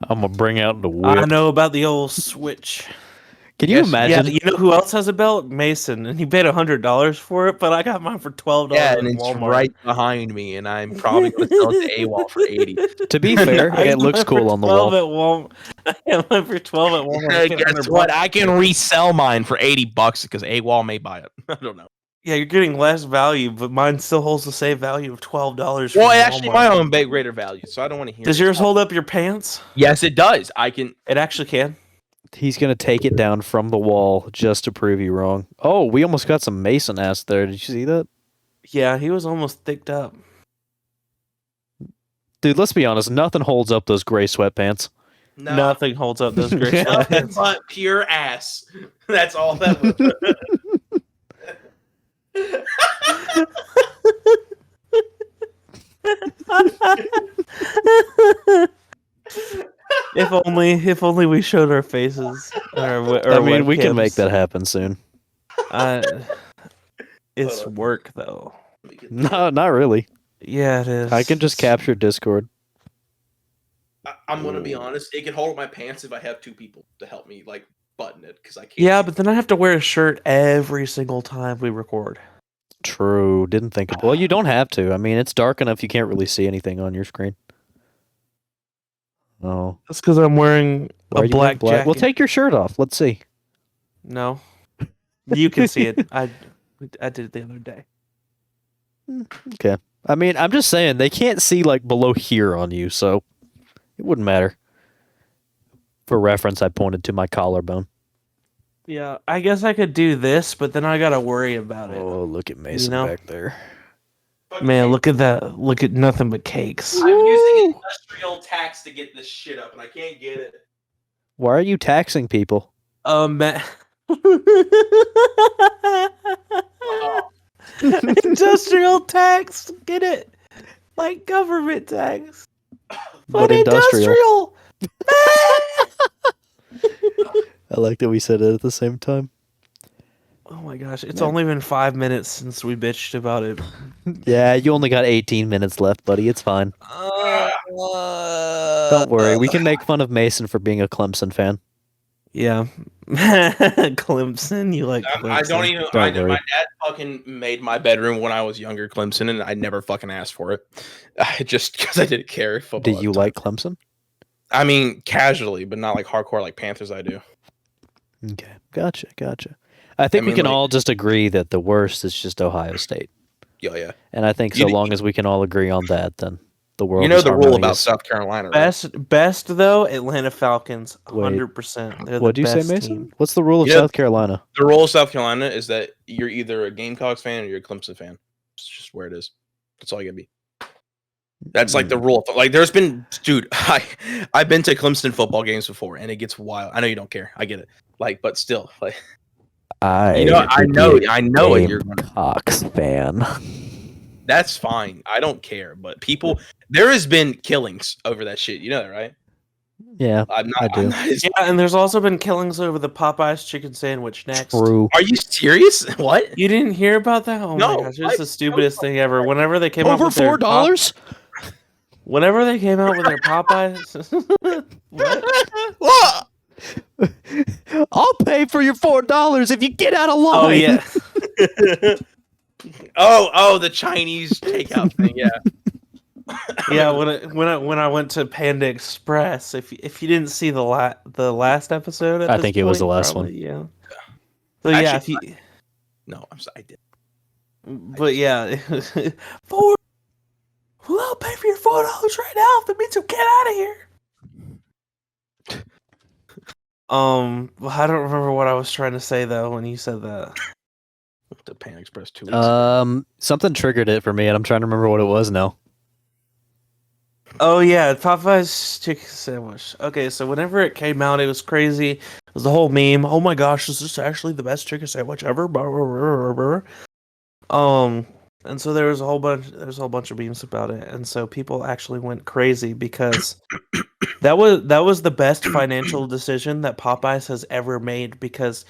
I'm gonna bring out the whip. I know about the old switch. Can you imagine? Yeah, you know who else has a belt? Mason, and he paid $100 for it, but I got mine for $12. Yeah, and it's right behind me, and I'm probably going to sell it to AWOL for $80. To be fair, it looks cool on the wall. I got mine for $12 at Walmart. Guess what? I can resell mine for $80 because AWOL may buy it. I don't know. Yeah, you're getting less value, but mine still holds the same value of $12. Well, actually, my own greater value, so I don't want to hear. Does yours hold up your pants? Yes, it does. It actually can. He's gonna take it down from the wall just to prove you wrong. Oh, we almost got some Mason ass there. Did you see that? Yeah, he was almost thicked up. Dude, let's be honest. Nothing holds up those gray sweatpants. No. Nothing holds up those gray sweatpants. But pure ass. That's all that was. If only we showed our faces. I mean, we can make that happen soon. It's work though. No, not really. Yeah, it is. I can just capture Discord. I'm gonna be honest. It can hold up my pants if I have 2 people to help me like button it because I can't. Yeah, but then I have to wear a shirt every single time we record. True. Didn't think of. Well, you don't have to. I mean, it's dark enough you can't really see anything on your screen. Oh, that's because I'm wearing a black jacket. Well, take your shirt off. Let's see. No, you can see it. I did it the other day. Okay. I mean, I'm just saying they can't see like below here on you, so it wouldn't matter. For reference, I pointed to my collarbone. Yeah, I guess I could do this, but then I gotta worry about it. Oh, look at Mason back there. Man, look at that. Look at nothing but cakes. I'm using industrial tax to get this shit up, and I can't get it. Why are you taxing people? Industrial tax. Get it? Like government tax. But industrial. I like that we said it at the same time. Oh my gosh, it's only been 5 minutes since we bitched about it. Yeah, you only got 18 minutes left, buddy. It's fine. Don't worry, we can make fun of Mason for being a Clemson fan. Yeah. Clemson, you like Clemson. I don't even... my dad fucking made my bedroom when I was younger Clemson, and I never fucking asked for it. Just because I didn't care football. Do you like Clemson? I mean, casually, but not like hardcore like Panthers I do. Okay, gotcha. I think we can all just agree that the worst is just Ohio State. Yeah. And I think so long as we can all agree on that, then the world. You know the rule about South Carolina, right? Best though, Atlanta Falcons, 100%. What do you say, Mason? Team. What's the rule of South Carolina? The rule of South Carolina is that you're either a Gamecocks fan or you're a Clemson fan. It's just where it is. That's all you gotta be. That's like the rule. Like there's been, dude, I've been to Clemson football games before, and it gets wild. I know you don't care. I get it. Like, but still, like. I know it. You're Cox fan. That's fine. I don't care. But there has been killings over that shit. You know that, right? Yeah, I do. Yeah, and there's also been killings over the Popeyes chicken sandwich next. True. Are you serious? What? You didn't hear about that? Oh my gosh, it's the stupidest thing ever. Whenever they came out with $4? Whenever they came out with their Popeyes, What? I'll pay for your $4 if you get out of line. oh yeah, oh, the Chinese takeout thing. Yeah. yeah. When I went to Panda Express, if you didn't see the last episode, I think it was the last one. Yeah. So yeah, Actually, no, I'm sorry, I did. But yeah, $4. Well, I'll pay for your $4 right now. If that means you'll get out of here. Well, I don't remember what I was trying to say though when you said that. The Panda Express 2 weeks ago. Something triggered it for me, and I'm trying to remember what it was now. Oh yeah, Popeye's chicken sandwich. Okay, so whenever it came out, it was crazy. It was the whole meme. Oh my gosh, is this actually the best chicken sandwich ever? And so there's a whole bunch of memes about it, and so people actually went crazy because that was the best financial decision that Popeyes has ever made. Because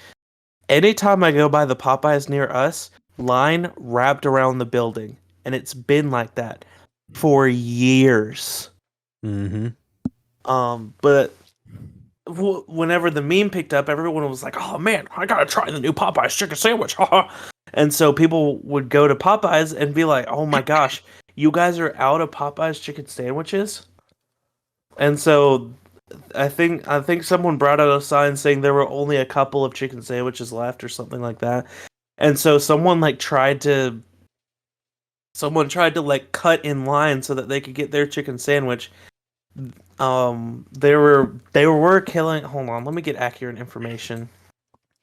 anytime I go by the Popeyes near us, line wrapped around the building, and it's been like that for years. Mm-hmm. But whenever the meme picked up, everyone was like, "Oh man, I gotta try the new Popeyes chicken sandwich!" And so people would go to Popeyes and be like, "Oh my gosh, you guys are out of Popeyes chicken sandwiches?" And so I think someone brought out a sign saying there were only a couple of chicken sandwiches left or something like that. And so someone tried to like cut in line so that they could get their chicken sandwich. They were killing. Hold on, let me get accurate information.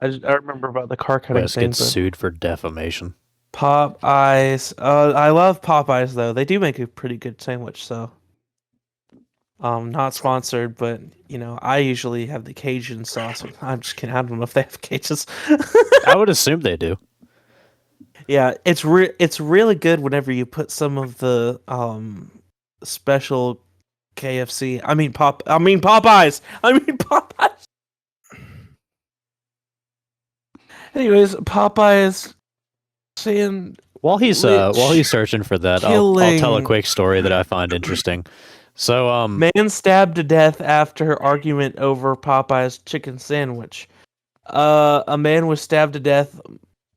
I remember about the car cutting Wes thing. gets sued for defamation. Popeyes. I love Popeyes though. They do make a pretty good sandwich. So, not sponsored, but I usually have the Cajun sauce. I'm just kidding. I don't know if they have Cajuns. I would assume they do. Yeah, it's really good whenever you put some of the special KFC. I mean Popeyes. Anyways, Popeyes saying while he's searching for that, I'll tell a quick story that I find interesting. So, man stabbed to death after argument over Popeyes chicken sandwich. A man was stabbed to death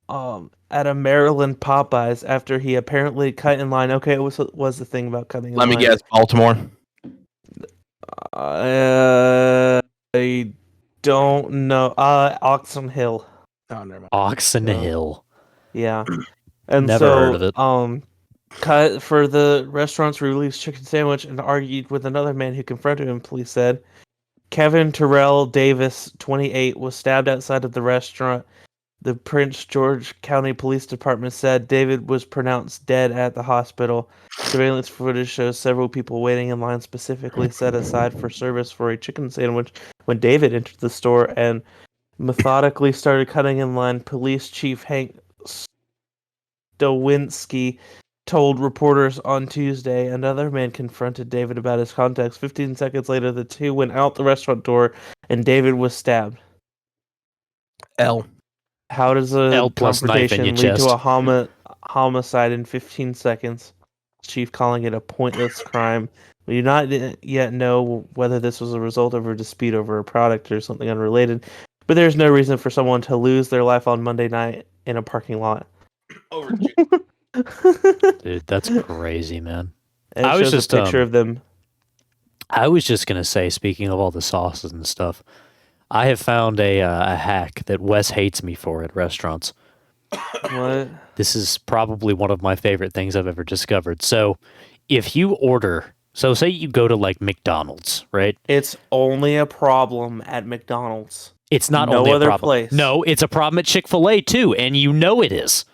at a Maryland Popeyes after he apparently cut in line. Okay, what was the thing about cutting in line? Let me guess, Baltimore. I don't know. Oxon Hill. Oh, never mind. Oxon Hill. Yeah. And never heard of it. Cut for the restaurant's released chicken sandwich and argued with another man who confronted him, police said. Kevin Terrell Davis, 28, was stabbed outside of the restaurant. The Prince George County Police Department said David was pronounced dead at the hospital. Surveillance footage shows several people waiting in line specifically set aside for service for a chicken sandwich when David entered the store and methodically started cutting in line. Police Chief Hank Stowinski told reporters on Tuesday another man confronted David about his contacts. 15 seconds later, the two went out the restaurant door and David was stabbed. How does a confrontation lead to a homicide in 15 seconds? Chief calling it a pointless crime. We do not yet know whether this was a result of a dispute over a product or something unrelated, but there's no reason for someone to lose their life on Monday night in a parking lot. Dude, that's crazy, man. And it shows a picture of them. I was just gonna say, speaking of all the sauces and stuff, I have found a hack that Wes hates me for at restaurants. What? This is probably one of my favorite things I've ever discovered. So, if you order, say you go to like McDonald's, right? It's only a problem at McDonald's. It's not no only a other problem. Place. No, it's a problem at Chick-fil-A too, and you know it is.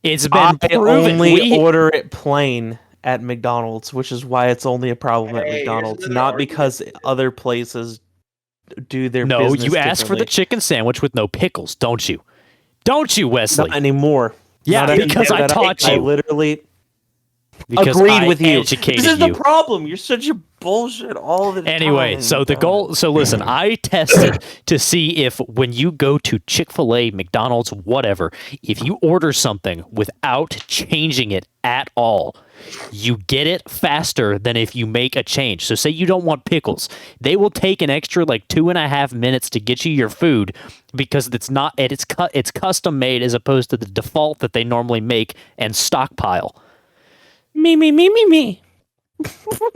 It's been I proven. only order it plain at McDonald's, which is why it's only a problem at McDonald's, not because other places do their No, business you ask for the chicken sandwich with no pickles, don't you? Don't you, Wesley? Not anymore. Yeah, Not because I taught I you. literally Because agreed I with you. educated This is you. the problem. You're such a bullshit all the time. Anyway, so the goal. So listen, I tested to see if when you go to Chick-fil-A, McDonald's, whatever, if you order something without changing it at all, you get it faster than if you make a change. So say you don't want pickles, they will take an extra like 2.5 minutes to get you your food because it's custom made as opposed to the default that they normally make and stockpile. Me.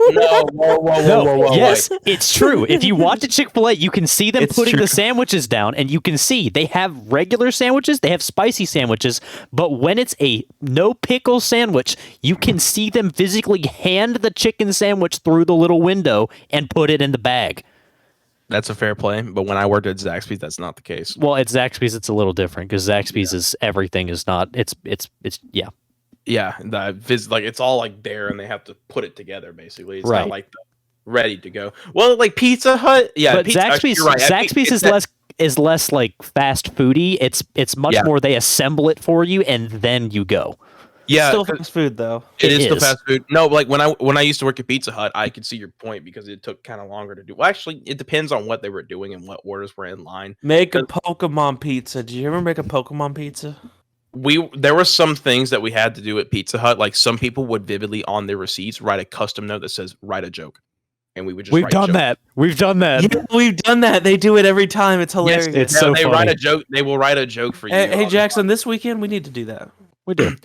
No, whoa. Yes, it's true. If you watch a Chick-fil-A, you can see them putting true. the sandwiches down, and you can see they have regular sandwiches, they have spicy sandwiches, but when it's a no pickle sandwich, you can see them physically hand the chicken sandwich through the little window and put it in the bag. That's a fair play, but when I worked at Zaxby's, that's not the case. Well, at Zaxby's, it's a little different because Zaxby's is everything is not. It's yeah. Yeah, it's all like there, and they have to put it together. Basically, it's Right. not like ready to go. Well, like Pizza Hut, yeah. But Zaxby's, you're right. Zaxby's is less like fast foodie. It's much more they assemble it for you and then you go. Yeah, Still fast food though. It is still fast food. No, like when I used to work at Pizza Hut, I could see your point because it took kind of longer to do. Well, actually, it depends on what they were doing and what orders were in line. Make a Pokemon pizza. Did you ever make a Pokemon pizza? There were some things that we had to do at Pizza Hut. Like some people would vividly on their receipts write a custom note that says "write a joke," and we would just. We've done that. We've done that. Yeah, we've done that. They do it every time. It's hilarious. Yes, it's so they funny. write a joke. They will write a joke for you. Hey Jackson, this weekend we need to do that. We do.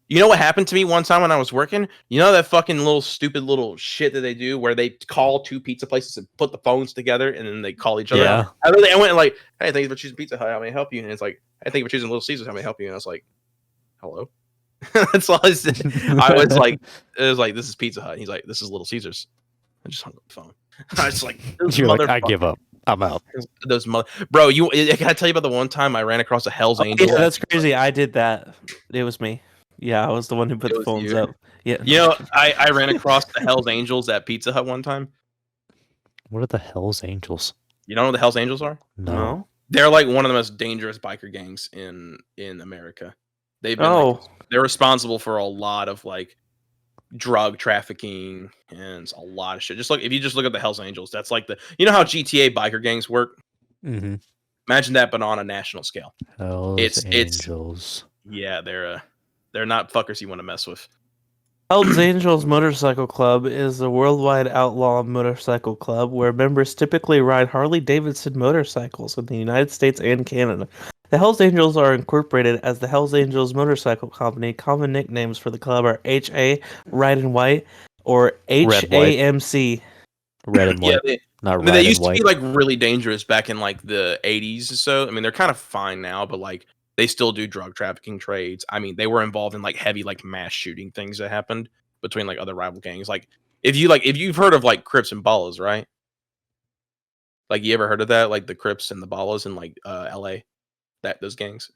You know what happened to me one time when I was working? You know that fucking little stupid little shit that they do where they call two pizza places and put the phones together and then they call each other. Yeah. I went like, "Hey, thank you for choosing Pizza Hut. How may I help you?" And it's like, "Hey, thank you for choosing Little Caesars. How may I help you?" And I was like, "Hello." That's all I said. I was like, "This is Pizza Hut." And he's like, "This is Little Caesars." I just hung up the phone. I was like, You're like, I give up. I'm out. Those bro, can I tell you about the one time I ran across a Hell's Angel? Yeah, that's crazy. I did that. It was me. Yeah, I was the one who put the phones up. Yeah. You know, I ran across the Hell's Angels at Pizza Hut one time. What are the Hell's Angels? You don't know what the Hell's Angels are? No. They're like one of the most dangerous biker gangs in America. They've been they're responsible for a lot of like drug trafficking and a lot of shit. If you just look at the Hell's Angels, that's like you know how GTA biker gangs work? Mm-hmm. Imagine that, but on a national scale. Hell's Angels. Yeah, they're not fuckers you want to mess with. Hell's Angels Motorcycle Club is a worldwide outlaw motorcycle club where members typically ride Harley-Davidson motorcycles in the United States and Canada. The Hells Angels are incorporated as the Hells Angels Motorcycle Company. Common nicknames for the club are HA, Red and White, or HAMC. Red and White. They used to be like really dangerous back in like the 80s or so. I mean, they're kind of fine now, but like they still do drug trafficking trades. I mean, they were involved in like heavy like mass shooting things that happened between like other rival gangs. Like if you've heard of like Crips and Ballas, right? Like you ever heard of that? Like the Crips and the Ballas in like LA? Those gangs?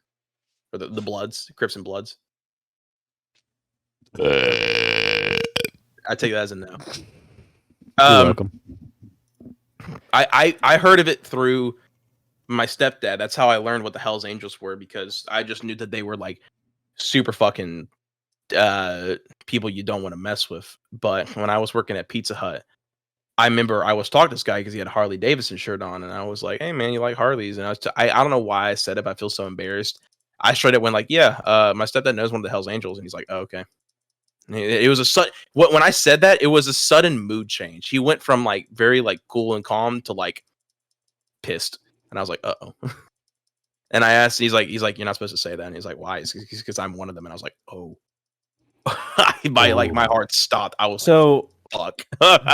Or the Bloods, Crips and Bloods? I take that as a no. You're welcome. I heard of it through my stepdad. That's how I learned what the Hells Angels were, because I just knew that they were like super fucking people you don't want to mess with. But when I was working at Pizza Hut, I remember I was talking to this guy because he had a Harley Davidson shirt on, and I was like, "Hey man, you like Harleys?" And I don't know why I said it, but I feel so embarrassed. I straight up went like, "Yeah, my stepdad knows one of the Hells Angels," and he's like, "Oh, okay." And it was when I said that, it was a sudden mood change. He went from like very like cool and calm to like pissed, and I was like, "Uh-oh." And I asked, he's like, "You're not supposed to say that." And he's like, "Why?" Because I'm one of them. And I was like, "Oh." Like my heart stopped. I was so. Fuck.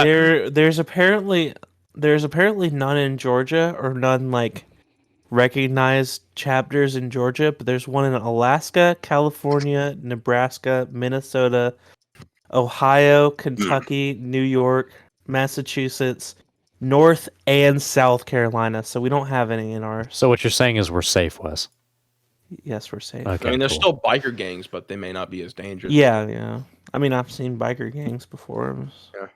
There's apparently none in Georgia, or none like recognized chapters in Georgia, but there's one in Alaska, California, Nebraska, Minnesota, Ohio, Kentucky, New York, Massachusetts, North and South Carolina. So we don't have any in our. So what you're saying is we're safe, Wes. Yes, we're safe. Okay, I mean, there's still biker gangs, but they may not be as dangerous. Yeah. I mean, I've seen biker gangs before. Yeah.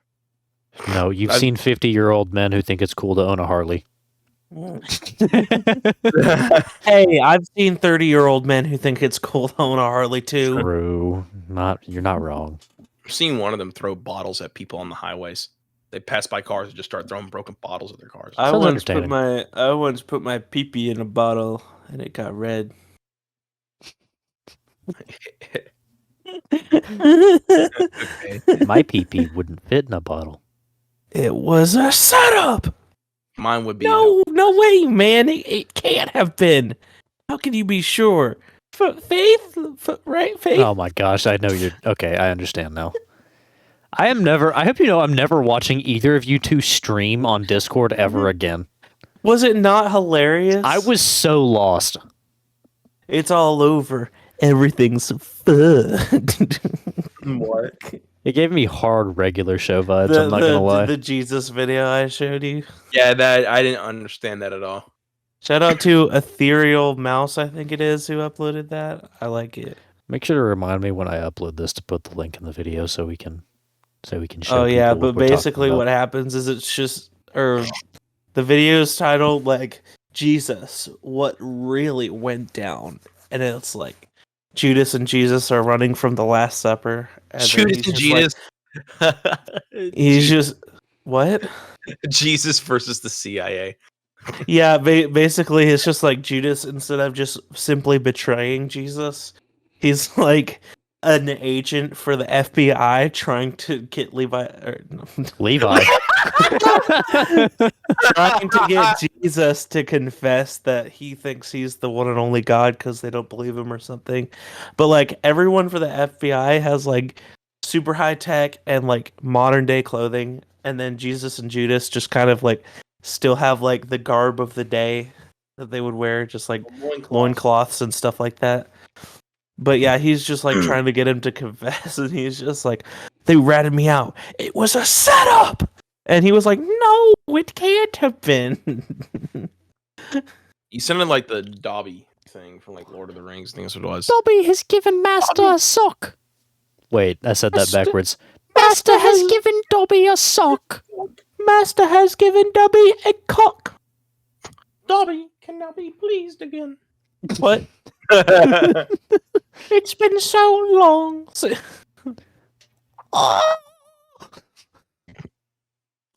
No, you've seen 50-year-old men who think it's cool to own a Harley. Hey, I've seen 30-year-old men who think it's cool to own a Harley too. True. You're not wrong. I've seen one of them throw bottles at people on the highways. They pass by cars and just start throwing broken bottles at their cars. I Sounds once entertaining. put my pee-pee in a bottle and it got red. My pee-pee wouldn't fit in a bottle. It was a setup. Mine would be No way, man. It can't have been. How can you be sure? Faith, right? Faith. Oh my gosh, I know you're okay. I understand now. I hope you know I'm never watching either of you two stream on Discord ever again. Was it not hilarious? I was so lost. It's all over. Everything's fun. What? It gave me hard regular show vibes. I'm not gonna lie. The Jesus video I showed you. Yeah, that I didn't understand that at all. Shout out to Ethereal Mouse, I think it is, who uploaded that. I like it. Make sure to remind me when I upload this to put the link in the video so we can show. Oh yeah, people but what we're basically talking what about. happens is the video's titled like Jesus, what really went down, and it's like Judas and Jesus are running from the Last Supper. And Judas and Jesus. He's just what? Jesus versus the CIA. Yeah, basically it's just like Judas, instead of just simply betraying Jesus, he's like an agent for the FBI trying to get Levi. Trying to get Jesus to confess that he thinks he's the one and only God because they don't believe him or something. But like everyone for the FBI has like super high tech and like modern day clothing, and then Jesus and Judas just kind of like still have like the garb of the day that they would wear, just like loincloths and stuff like that. But yeah, he's just like trying to get him to confess, and he's just like, they ratted me out. It was a setup! And he was like, no, it can't have been. You sounded like the Dobby thing from like Lord of the Rings. I think that's what it was. Dobby has given Master a sock. Wait, I said that backwards. Master has given Dobby a sock. Master has given Dobby a cock. Dobby can now be pleased again. What? It's been so long.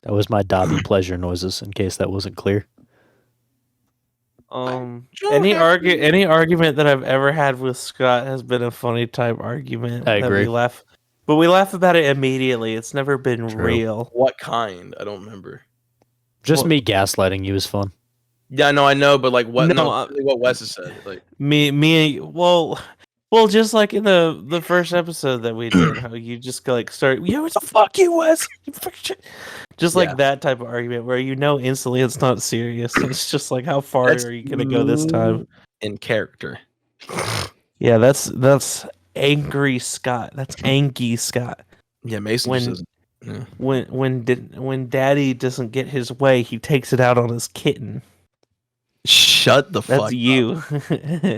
That was my Dobby pleasure noises, in case that wasn't clear. Any argument that I've ever had with Scott has been a funny type argument. I agree. But we laugh about it immediately. It's never been real. What kind? I don't remember. Just me gaslighting you is fun. Yeah, no, I know, but like what? What Wes has said. Like well, just like in the first episode that we did, how you just like start, it's a fuck you, Wes. Just like that type of argument where instantly it's not serious. It's just like, how far are you gonna go this time? In character. Yeah, that's angry Scott. That's Angie Scott. Yeah, Mason. When Daddy doesn't get his way, he takes it out on his kitten. Shut the fuck up. That's you.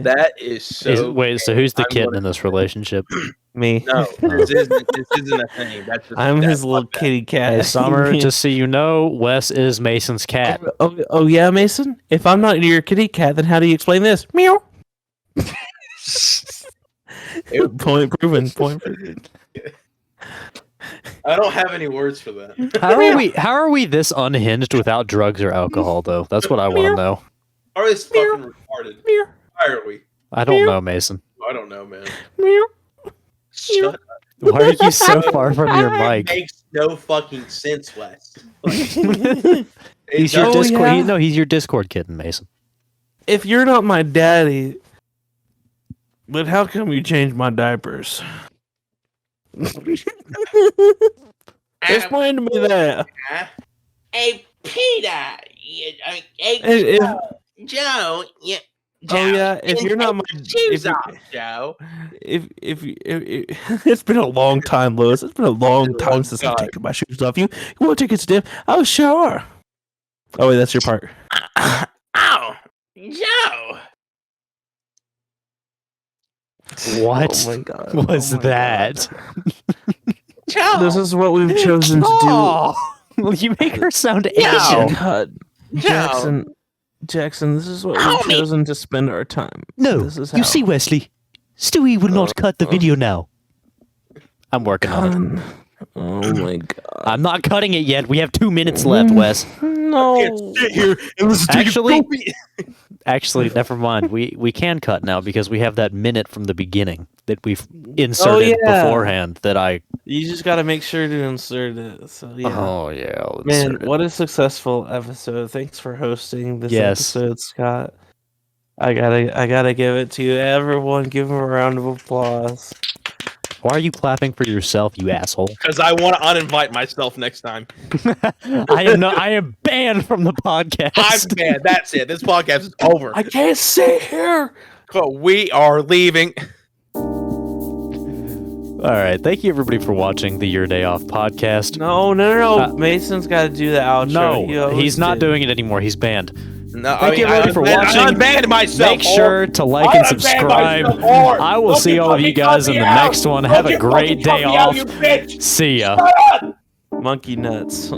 That is so. Wait, so who's the kitten in this relationship? Me. No, this isn't a thing. I'm his little kitty cat. Hey, Summer, just so you know, Wes is Mason's cat. Oh yeah, Mason? If I'm not your kitty cat, then how do you explain this? Meow. Point proven. I don't have any words for that. How are we this unhinged without drugs or alcohol, though? That's what I want to know. Are this fucking retarded? Why are we? I don't know, Mason. I don't know, man. Shut up. Why are you so far from your mic? It makes no fucking sense, Wes. He's your Discord. Yeah? No, he's your Discord kitten, Mason. If you're not my daddy, then how come you changed my diapers? Explain to me that. Hey, Peter. Joe. Yeah. Joe, oh yeah, if you're not my Joe. If it's been a long time, Lewis. It's been a long time since I've taken my shoes off. You want to take a step? Oh sure. Oh wait, that's your part. Ow, Joe. What oh my God. was that? Joe. This is what we've chosen to do. Well, you make her sound Asian. God, Jackson. Jackson, this is what we've chosen to spend our time. No, this is how. you see, Wesley, Stewie will not cut the video now. I'm working on it. Oh my god. I'm not cutting it yet. We have 2 minutes left, Wes. No. Sit here and listen Actually, never mind. We can cut now because we have that minute from the beginning that we've inserted beforehand. You just got to make sure to insert it. So yeah. Oh yeah, I'll man, insert it. what a successful episode! Thanks for hosting this episode, Scott. I gotta give it to you. Everyone, give him a round of applause. Why are you clapping for yourself, you asshole? Because I want to uninvite myself next time. I am banned from the podcast. I'm banned. That's it. This podcast is over. I can't sit here. We are leaving. All right. Thank you, everybody, for watching the Your Day Off podcast. No. Mason's got to do the outro. No, he's not doing it anymore. He's banned. No, Thank you, everybody, for watching. I unbanned myself. Make sure to like and subscribe. I will see all of you guys in the next one. Have a great day off. See ya. Monkey nuts.